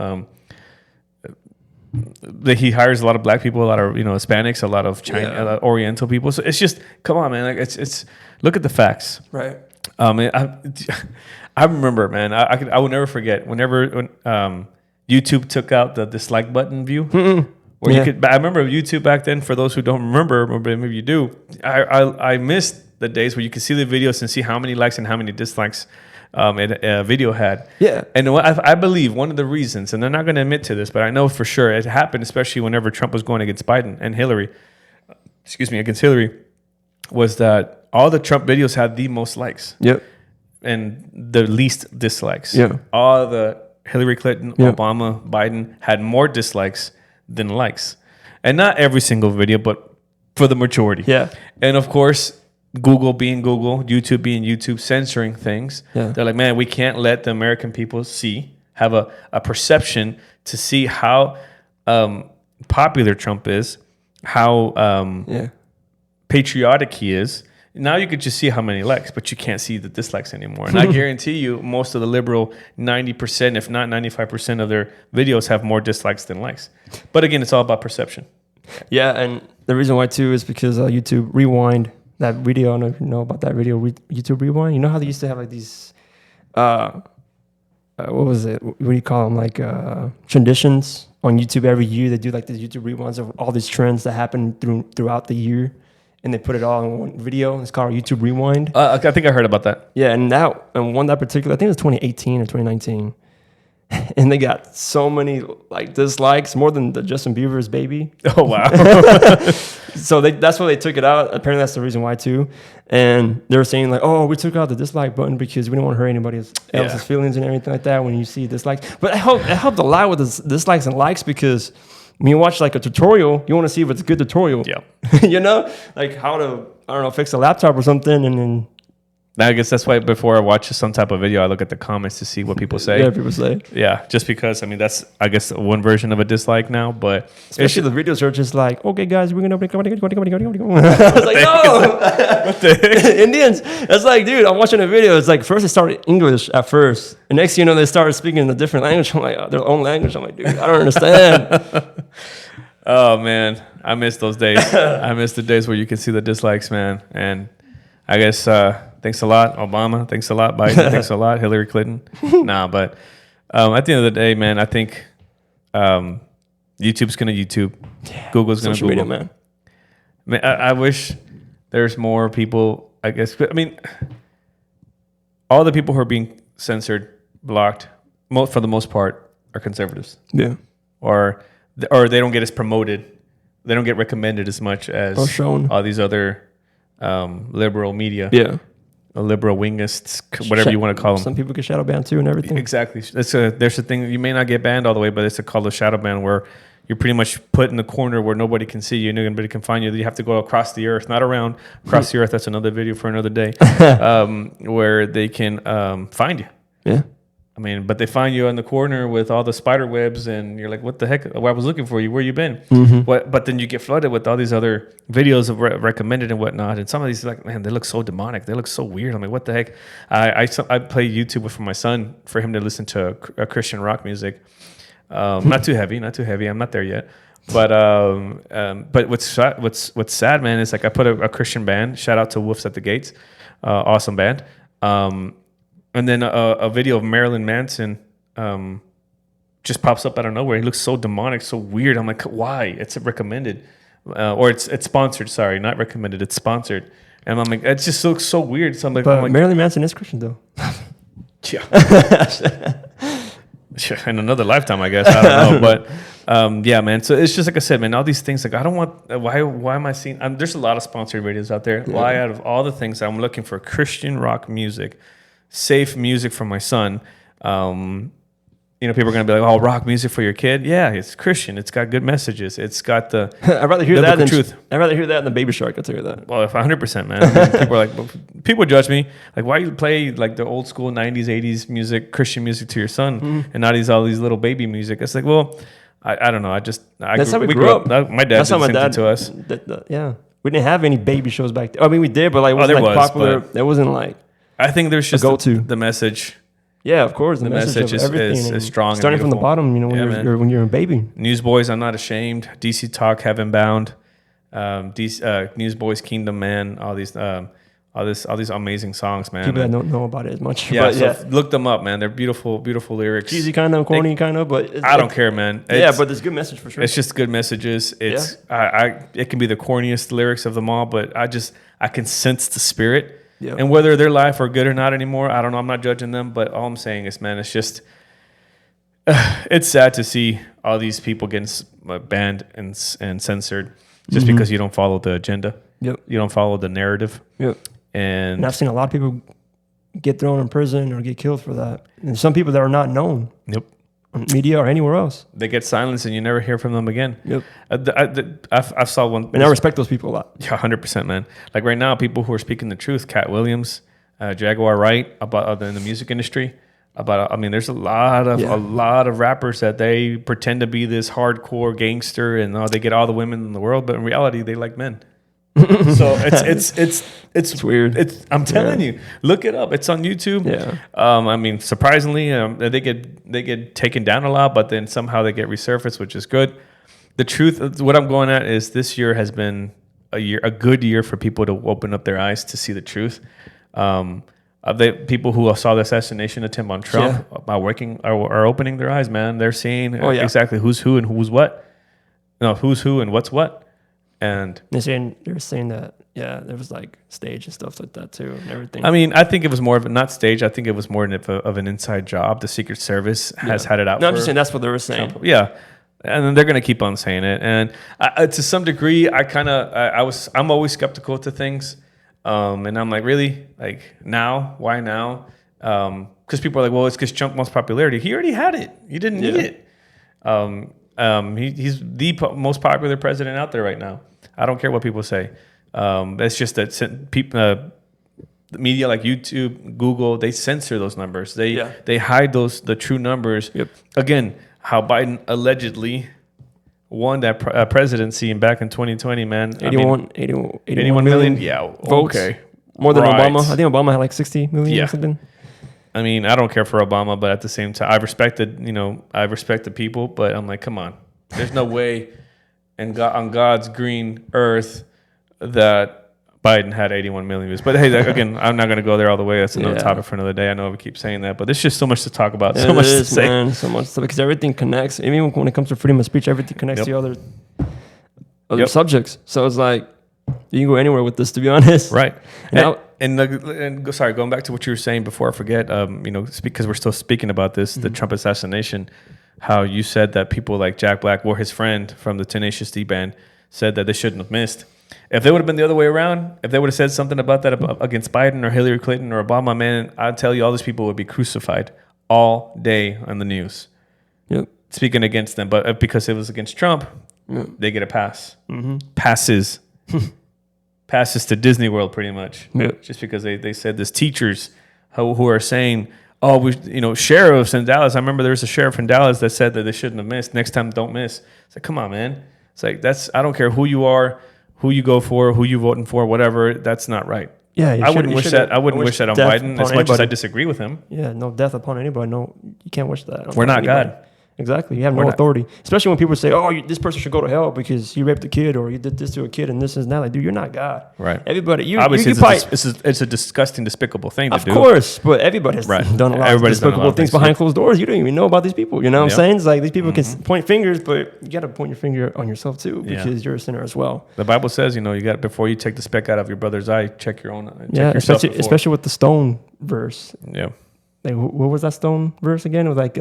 He hires a lot of black people, a lot of Hispanics, a lot of China, a lot of Oriental people. So it's just, come on, man. Like it's look at the facts. Right. I remember, man. I will never forget when YouTube took out the dislike button view. Where Yeah. you could. I remember YouTube back then. For those who don't remember, or maybe you do, I missed the days where you could see the videos and see how many likes and how many dislikes a video had. Yeah. And I believe one of the reasons, and they're not going to admit to this, but I know for sure it happened, especially whenever Trump was going against Biden and Hillary. Against Hillary, was that all the Trump videos had the most likes. Yep. And the least dislikes. Yeah. All the Hillary Clinton, Yeah. Obama, Biden had more dislikes than likes. And not every single video, but for the majority. Yeah. And of course, Google being Google, YouTube being YouTube, censoring things. Yeah. They're like, man, we can't let the American people have a perception to see how popular Trump is, how Yeah. patriotic he is. Now you could just see how many likes, but you can't see the dislikes anymore. And I guarantee you, most of the liberal 90%, if not 95% of their videos have more dislikes than likes. But again, it's all about perception. Yeah, and the reason why too is because YouTube Rewind, that video. I don't know if you know about that video, YouTube Rewind. You know how they used to have like these, what was it? What do you call them? Like traditions on YouTube every year. They do like these YouTube Rewinds of all these trends that happen throughout the year, and they put it all in one video. It's called YouTube Rewind. I think I heard about that. Yeah, and that particular, I think it was 2018 or 2019. and they got so many like dislikes, more than the Justin Bieber's Baby. Oh wow. So that's why they took it out. Apparently that's the reason why too. And they were saying like, oh, we took out the dislike button because we didn't want to hurt anybody else's feelings and everything like that when you see dislikes. But it helped a lot with the dislikes and likes, because when you watch like a tutorial, you want to see if it's a good tutorial. Yeah. You know, like how to, I don't know, fix a laptop or something, and then I guess that's why before I watch some type of video, I look at the comments to see what people say. yeah, people say. Yeah, just because, I mean, that's, I guess, one version of a dislike now, but Especially the videos are just like, okay, guys, we're gonna. I was like, no, Indians. It's like, dude, I'm watching a video. It's like first they started English at first, and next you know they started speaking in a different language. I'm like, their own language. I'm like, dude, I don't understand. oh man, I miss those days. I miss the days where you can see the dislikes, man. And I guess thanks a lot, Obama. Thanks a lot, Biden. Thanks a lot, Hillary Clinton. Nah, but at the end of the day, man, I think YouTube's gonna YouTube. Google's gonna Social Google. media, man. Man, I wish there's more people. I guess. I mean, all the people who are being censored, blocked, for the most part, are conservatives, Yeah. or they don't get as promoted. They don't get recommended as much as Or shown. all these other liberal media. Yeah. Liberal wingists, whatever you want to call them. Some people get shadow banned too and everything. Exactly. There's a thing, you may not get banned all the way, but it's called a shadow ban, where you're pretty much put in the corner where nobody can see you, nobody can find you. You have to go across the earth, not around, across the earth. That's another video for another day, where they can find you. Yeah. I mean, but they find you in the corner with all the spider webs, and you're like, what the heck? Well, I was looking for you. Where you been? But then you get flooded with all these other videos of recommended and whatnot. And some of these, like, man, they look so demonic. They look so weird. I'm like, what the heck? I play YouTube for my son, for him to listen to a Christian rock music. Not too heavy. I'm not there yet. But what's sad, man, is like I put a Christian band. Shout out to Wolves at the Gates, awesome band. And then a video of Marilyn Manson just pops up out of nowhere. He looks so demonic, so weird. I'm like, why? It's recommended, or it's sponsored. Sorry, not recommended. It's sponsored. And I'm like, it just looks so weird. So I'm like, Marilyn Manson is Christian though. Yeah. In another lifetime, I guess. I don't know, but yeah, man. So it's just like I said, man. All these things, like I don't want. Why am I seeing? There's a lot of sponsored videos out there. Yeah. Why, out of all the things, I'm looking for Christian rock music, safe music for my son. People are gonna be like, "Oh, rock music for your kid." Yeah, it's Christian. It's got good messages. It's got the. I'd rather hear that than truth. I'd rather hear that than Baby Shark. I'll tell you that. Well, if 100%, man. I mean, people are like, people judge me like, why you play like the old school 90s, 80s music, Christian music to your son, and not all these little baby music. It's like, well, I don't know. That's how we grew up. My dad did the same to us. Yeah, we didn't have any baby shows back then. I mean, we did, but like, it wasn't popular. It wasn't like. I think there's just the message. Yeah, of course. The message is strong. Starting from the bottom, when you're a baby. Newsboys, I'm Not Ashamed. DC Talk, Heaven Bound. Newsboys, Kingdom Man. All these amazing songs, man. People that don't know about it as much. Yeah, so look them up, man. They're beautiful, beautiful lyrics. Cheesy kind of, corny kind of, but I don't care, man. But there's good message for sure. It's just good messages. It can be the corniest lyrics of them all, but I can sense the spirit. Yeah. And whether their life are good or not anymore, I don't know. I'm not judging them, but all I'm saying is, man, it's just it's sad to see all these people getting banned and censored just because you don't follow the agenda. Yep. You don't follow the narrative. Yep. And I've seen a lot of people get thrown in prison or get killed for that. And some people that are not known. Yep. On media or anywhere else. They get silenced and you never hear from them again. Yep. I saw one. And I respect those people a lot. Yeah, 100%, man. Like right now, people who are speaking the truth, Cat Williams, Jaguar Wright, about in the music industry. There's a lot of rappers that they pretend to be this hardcore gangster and they get all the women in the world, but in reality, they like men. So it's weird. I'm telling you, look it up. It's on YouTube. Yeah. Surprisingly, they get taken down a lot, but then somehow they get resurfaced, which is good. The truth, what I'm going at is this year has been a good year for people to open up their eyes to see the truth. The people who saw the assassination attempt on Trump are opening their eyes, man. They're seeing exactly who's who and who's what. No, who's who and what's what. And they're saying that yeah, there was like stage and stuff like that too, and everything. I mean, I think it was more of a, not stage. I think it was more of an inside job. The Secret Service has had it out. No, I'm for just saying that's what they were saying. Trump. Yeah. And then they're going to keep on saying it. And to some degree, I'm always skeptical to things. And I'm like, really? Like now? Why now? Because people are like, well, it's because Trump wants popularity. He already had it. You didn't need it. He's the most popular president out there right now. I don't care what people say. It's just that people, the media like YouTube, Google, they censor those numbers. They hide the true numbers. Yep. Again, how Biden allegedly won that presidency back in 2020, man. 81 million. Yeah. Votes. Okay. More than Right. Obama. I think Obama had like 60 million or something. I mean, I don't care for Obama, but at the same time, I respect the people, but I'm like, come on. There's no way on God's green earth that Biden had 81 million views. But hey, again, I'm not going to go there all the way. That's another topic for another day. I know we keep saying that, but there's just so much to talk about, so much to say. Man, so much stuff, because everything connects. Even when it comes to freedom of speech, everything connects to other subjects. So it's like, you can go anywhere with this, to be honest. Right. And Sorry, going back to what you were saying before I forget, because we're still speaking about this, the Trump assassination, how you said that people like Jack Black, or his friend from the Tenacious D band, said that they shouldn't have missed. If they would have been the other way around, if they would have said something about that against Biden or Hillary Clinton or Obama, man, I'd tell you all these people would be crucified all day on the news. Yep. Speaking against them. But because it was against Trump, they get a pass. Passes. Passes to Disney World, pretty much. Yep. Just because they said this teachers who are saying, sheriffs in Dallas. I remember there was a sheriff in Dallas that said that they shouldn't have missed. Next time, don't miss. It's like, come on, man. It's like, I don't care who you are, who you go for, who you voting for, whatever. That's not right. Yeah, I wouldn't wish that on Biden as much as I disagree with him. Yeah, no death upon anybody. No, you can't wish that. We're not anybody. God. Exactly. You have no authority. Especially when people say, this person should go to hell because he raped a kid or you did this to a kid and this and that. Like, dude, you're not God. Right. Everybody, obviously, it's a disgusting, despicable thing to do. Of course, but everybody has done a lot of despicable things behind closed doors. You don't even know about these people. You know what I'm saying? It's like these people can point fingers, but you got to point your finger on yourself too because you're a sinner as well. The Bible says, you got before you take the speck out of your brother's eye, check your own. Check yourself especially with the stone verse. Yeah. Like, what was that stone verse again? It was like,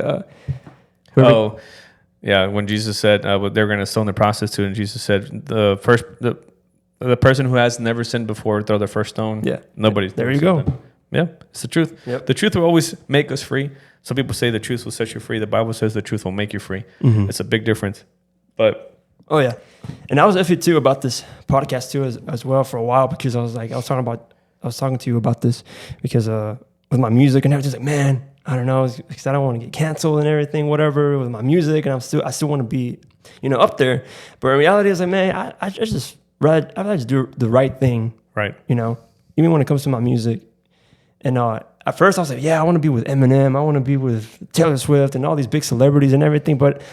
yeah, when Jesus said they were going to stone the prostitute, and Jesus said the person who has never sinned before throw the first stone. Yeah, nobody's. There you go. That. Yeah, it's the truth. Yep. The truth will always make us free. Some people say the truth will set you free. The Bible says the truth will make you free. It's a big difference. But and I was iffy too about this podcast too as well for a while because I was talking to you about this because with my music and everything, like, man, I don't know, because I don't want to get canceled and everything, whatever, with my music, and I still want to be, up there. But in reality, it's like, man, I just do the right thing, right? Even when it comes to my music. And at first, I was like, yeah, I want to be with Eminem, I want to be with Taylor Swift, and all these big celebrities and everything. But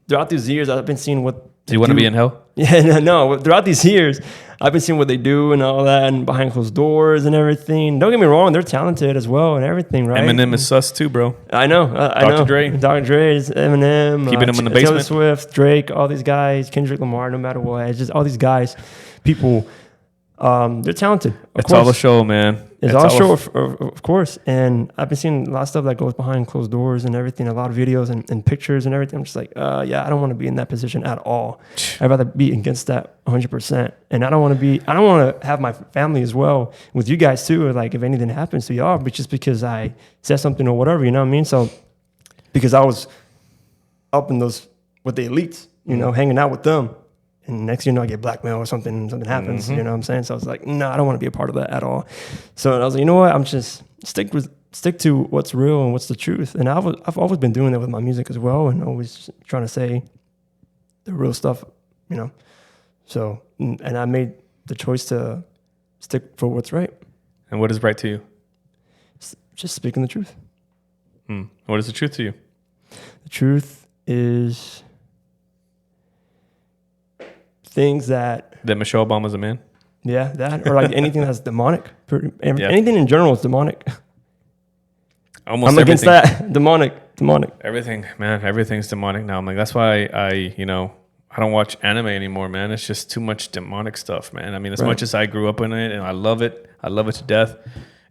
throughout these years, I've been seeing what. Do you want to be in hell? Yeah, no. Throughout these years, I've been seeing what they do and all that, and behind closed doors and everything. Don't get me wrong; they're talented as well and everything, right? Eminem is sus too, bro. I know. Dr. Dre, Eminem, keeping him in the basement. Taylor Swift, Drake, all these guys, Kendrick Lamar. No matter what, it's just all these guys, people. They're talented. It's all a show, man. It's all a show, of course. And I've been seeing a lot of stuff that goes behind closed doors and everything, a lot of videos and pictures and everything. I'm just like, I don't want to be in that position at all. I'd rather be against that 100%. And I don't want to have my family as well with you guys too. Like if anything happens to y'all, but just because I said something or whatever, you know what I mean? So because I was up in those, with the elites, hanging out with them. And next I get blackmail or something happens, you know what I'm saying? So I was like, no, I don't want to be a part of that at all. So I was like, you know what? I'm just stick to what's real and what's the truth. And I've always been doing that with my music as well, and always trying to say the real stuff, So, and I made the choice to stick for what's right. And what is right to you? Just speaking the truth. What is the truth to you? The truth is things that Michelle Obama's a man. Yeah, that or like anything that's demonic. Anything in general is demonic. I'm against that. Demonic. Everything, man. Everything's demonic now. I'm like, that's why I don't watch anime anymore, man. It's just too much demonic stuff, man. I mean, as Right. much as I grew up in it and I love it to death.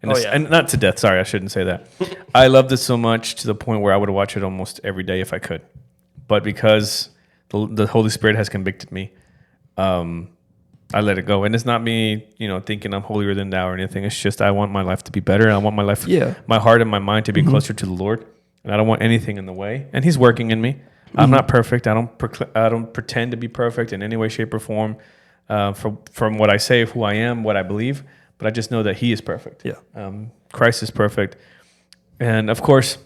And, Oh, it's, yeah. and not to death. Sorry, I shouldn't say that. I loved it so much to the point where I would watch it almost every day if I could. But because the Holy Spirit has convicted me, I let it go. And it's not me, thinking I'm holier than thou or anything. It's just I want my life to be better. And I want my life, Yeah. my heart and my mind to be closer to the Lord. And I don't want anything in the way. And He's working in me. I'm not perfect. I don't pretend to be perfect in any way, shape, or form. From what I say, who I am, what I believe. But I just know that He is perfect. Yeah. Christ is perfect. And of course,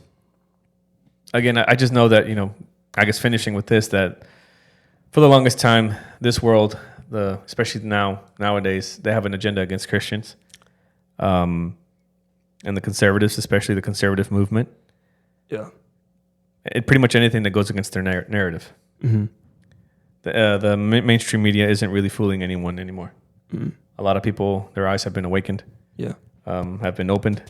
again, I just know that, I guess finishing with this, that for the longest time, this world, especially nowadays, they have an agenda against Christians. And the conservatives, especially the conservative movement. Yeah. Pretty much anything that goes against their narrative. Mm-hmm. The mainstream media isn't really fooling anyone anymore. Mm-hmm. A lot of people, their eyes have been awakened. Yeah. Have been opened.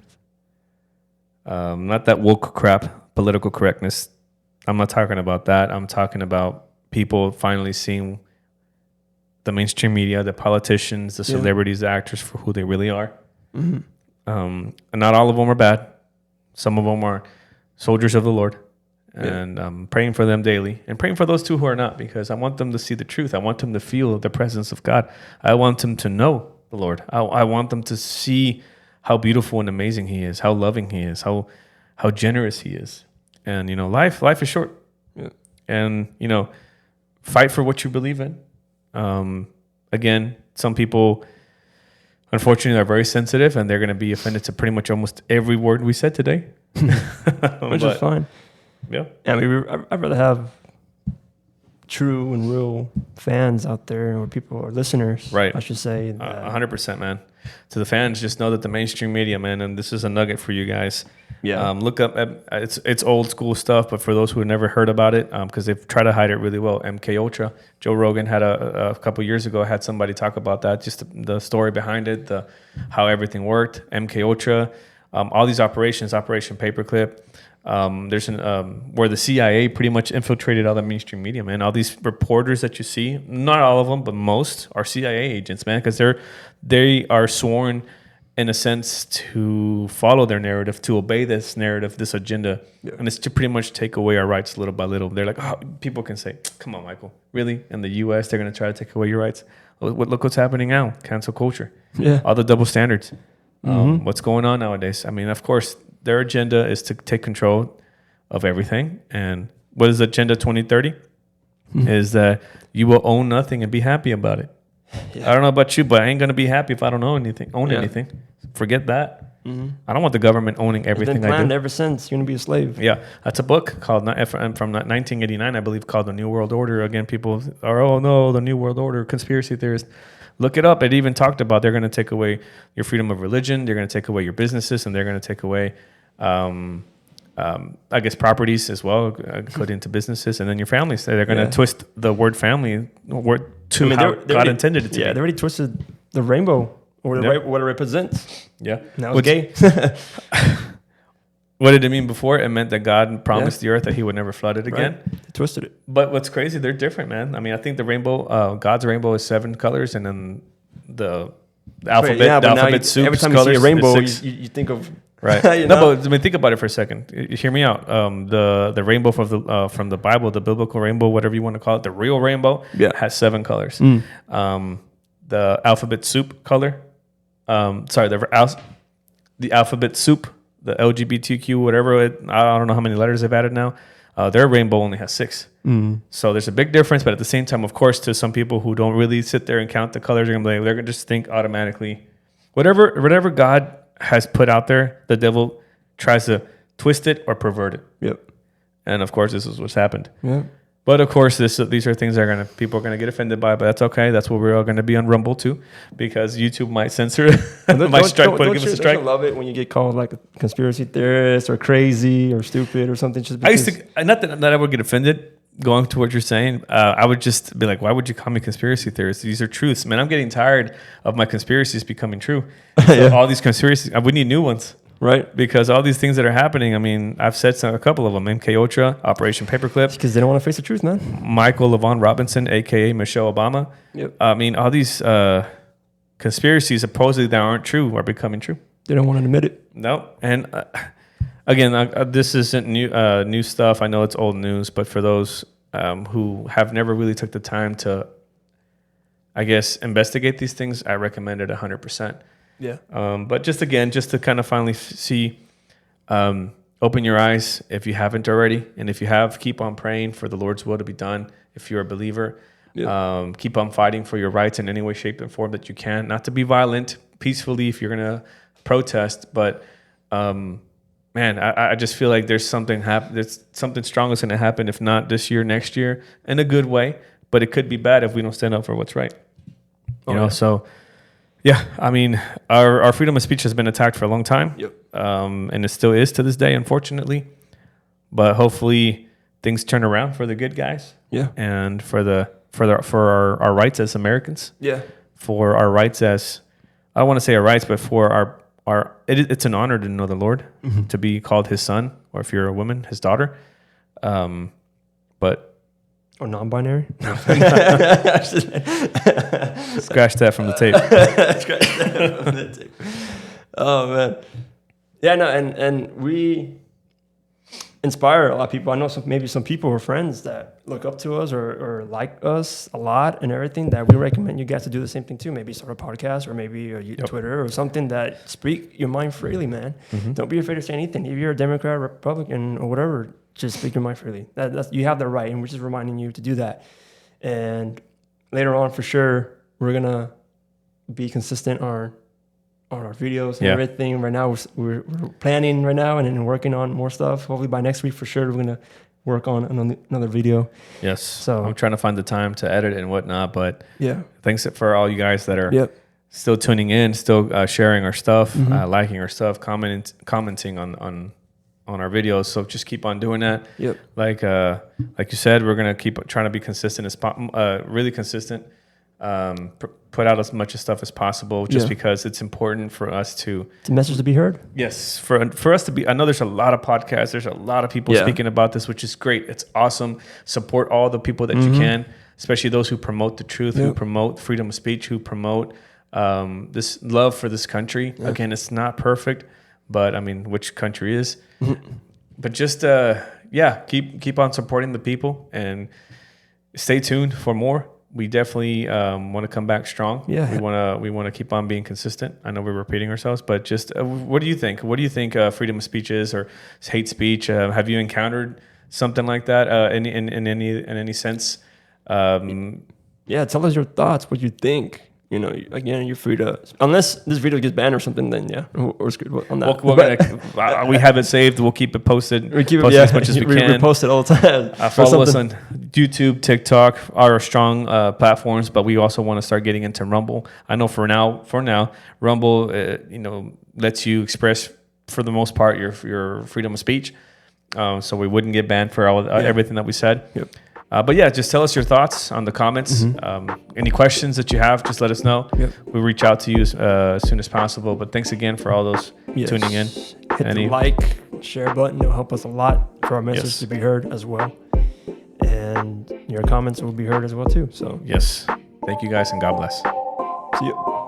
Not that woke crap, political correctness. I'm not talking about that. I'm talking about people finally seeing the mainstream media, the politicians, the celebrities, the actors for who they really are. Mm-hmm. And not all of them are bad. Some of them are soldiers of the Lord. And I'm praying for them daily and praying for those two who are not, because I want them to see the truth. I want them to feel the presence of God. I want them to know the Lord. I want them to see how beautiful and amazing He is, how loving He is, how generous He is. And, life is short. Yeah. And, fight for what you believe in. Again, some people, unfortunately, are very sensitive and they're going to be offended to pretty much almost every word we said today. Which is fine. Yeah. I mean, I'd rather have true and real fans out there, or people, or listeners, Right. I should say. 100%, man. To the fans, just know that the mainstream media, man, and this is a nugget for you guys. Yeah. Look up, it's old school stuff, but for those who have never heard about it, because they've tried to hide it really well, MK Ultra. Joe Rogan had a couple years ago, had somebody talk about that, just the story behind it, how everything worked, MK Ultra, all these operations, Operation Paperclip. There's where the CIA pretty much infiltrated all the mainstream media, man. All these reporters that you see, not all of them, but most are CIA agents, man, because they are sworn in a sense to follow their narrative, to obey this narrative, this agenda, and it's to pretty much take away our rights little by little. They're like, people can say, "Come on, Michael, really?" In the U.S., they're going to try to take away your rights. Look what's happening now, cancel culture, all the double standards. What's going on nowadays? I mean, of course, their agenda is to take control of everything. And what is Agenda 2030? Is that you will own nothing and be happy about it. I don't know about you, but I ain't going to be happy if I don't own anything. Forget that. I don't want the government owning everything It's been I planned do. ever since. You're going to be a slave. Yeah, that's a book called from 1989, I believe, called The New World Order. Again, people are, oh no, the New World Order, conspiracy theorists. Look it up. It even talked about they're going to take away your freedom of religion. They're going to take away your businesses, and they're going to take away, I guess, properties as well, put into businesses, and then your families. They're going to twist the word family to how God intended it to be. Yeah, they already twisted the rainbow, or what it represents. Yeah. Now it's gay. What did it mean before? It meant that God promised the earth that He would never flood it again. Right. They twisted it. But what's crazy, they're different, man. I mean, I think the rainbow, God's rainbow is 7 colors, and then the alphabet, soup every time colors you see a rainbow, is 6. you think of Right. you No, know? but I mean, think about it for a second. Hear me out. The rainbow from the Bible, the biblical rainbow, whatever you want to call it, the real rainbow, has 7 colors. The alphabet soup color, the alphabet soup, the LGBTQ, whatever. I don't know how many letters they've added now. Their rainbow only has 6. So there's a big difference. But at the same time, of course, to some people who don't really sit there and count the colors, they're gonna just think automatically, whatever God has put out there, the devil tries to twist it or pervert it. Yep. And of course, this is what's happened. Yeah. But of course, these are things that people are gonna get offended by. But that's okay. That's what we're all gonna be on Rumble too, because YouTube might censor it. Might strike, give us a strike. Don't you love it when you get called like a conspiracy theorist or crazy or stupid or something? Just I because, used to not I would get offended going to what you're saying. I would just be like, why would you call me conspiracy theorist? These are truths, man. I'm getting tired of my conspiracies becoming true. So all these conspiracies, we need new ones. Right. Because all these things that are happening, I mean, I've said a couple of them. MK Ultra, Operation Paperclip, Because they don't want to face the truth, man. Michael LaVaughn Robinson, a.k.a. Michelle Obama. Yep. I mean, all these conspiracies supposedly that aren't true are becoming true. They don't want to admit it. No. And again, this isn't new stuff. I know it's old news, but for those who have never really took the time to, I guess, investigate these things, I recommend it 100%. Yeah. But just to kind of finally see, open your eyes if you haven't already. And if you have, keep on praying for the Lord's will to be done. If you're a believer, keep on fighting for your rights in any way, shape, and form that you can. Not to be violent, peacefully if you're going to protest. But, man, I just feel like there's something strong is going to happen, if not this year, next year, in a good way. But it could be bad if we don't stand up for what's right. You know, so... Yeah, I mean, our freedom of speech has been attacked for a long time, and it still is to this day, unfortunately. But hopefully, things turn around for the good guys, and for our rights as Americans, for our rights as, I don't want to say our rights, but for it's an honor to know the Lord, to be called His son, or if you're a woman, His daughter. But. Or non-binary? Scratch that from the tape. Oh, man. Yeah, no, and we inspire a lot of people. I know maybe some people or friends that look up to us or like us a lot and everything, that we recommend you guys to do the same thing too. Maybe start a podcast or maybe Twitter or something that speak your mind freely, man. Don't be afraid to say anything. If you're a Democrat, Republican, or whatever, just speak your mind freely. That's, you have the right, and we're just reminding you to do that. And later on, for sure, we're gonna be consistent on our videos and everything. Right now, we're planning right now and working on more stuff. Hopefully by next week, for sure, we're gonna work on another video. Yes. So I'm trying to find the time to edit and whatnot, but yeah, thanks for all you guys that are still tuning in, still sharing our stuff, liking our stuff, commenting on our videos. So just keep on doing that. Yep. Like you said, we're gonna keep trying to be consistent really consistent. Put out as much stuff as possible, just because it's important for us to. It's a message to be heard. Yes, for us to be. I know there's a lot of podcasts. There's a lot of people speaking about this, which is great. It's awesome. Support all the people that you can, especially those who promote the truth, who promote freedom of speech, who promote this love for this country. Again, it's not perfect, but I mean, which country is? But just keep on supporting the people and stay tuned for more. We definitely want to come back strong. Yeah, we want to keep on being consistent. I know we're repeating ourselves, but just what do you think? What do you think freedom of speech is, or hate speech? Have you encountered something like that in any sense? Tell us your thoughts. What you think. You know, again, you're free to, unless this video gets banned or something, then we're screwed on that. We have it saved. We'll keep it posted. We keep it as much as we can. We post it all the time. Follow us on YouTube, TikTok, our strong platforms, but we also want to start getting into Rumble. I know for now, Rumble, lets you express, for the most part, your freedom of speech. So we wouldn't get banned for everything that we said. Yep. But just tell us your thoughts on the comments. Any questions that you have, just let us know. We'll reach out to you as soon as possible. But thanks again for all those tuning in. Hit the like, share button. It'll help us a lot for our message to be heard as well. And your comments will be heard as well too. So yes. Thank you guys, and God bless. See you.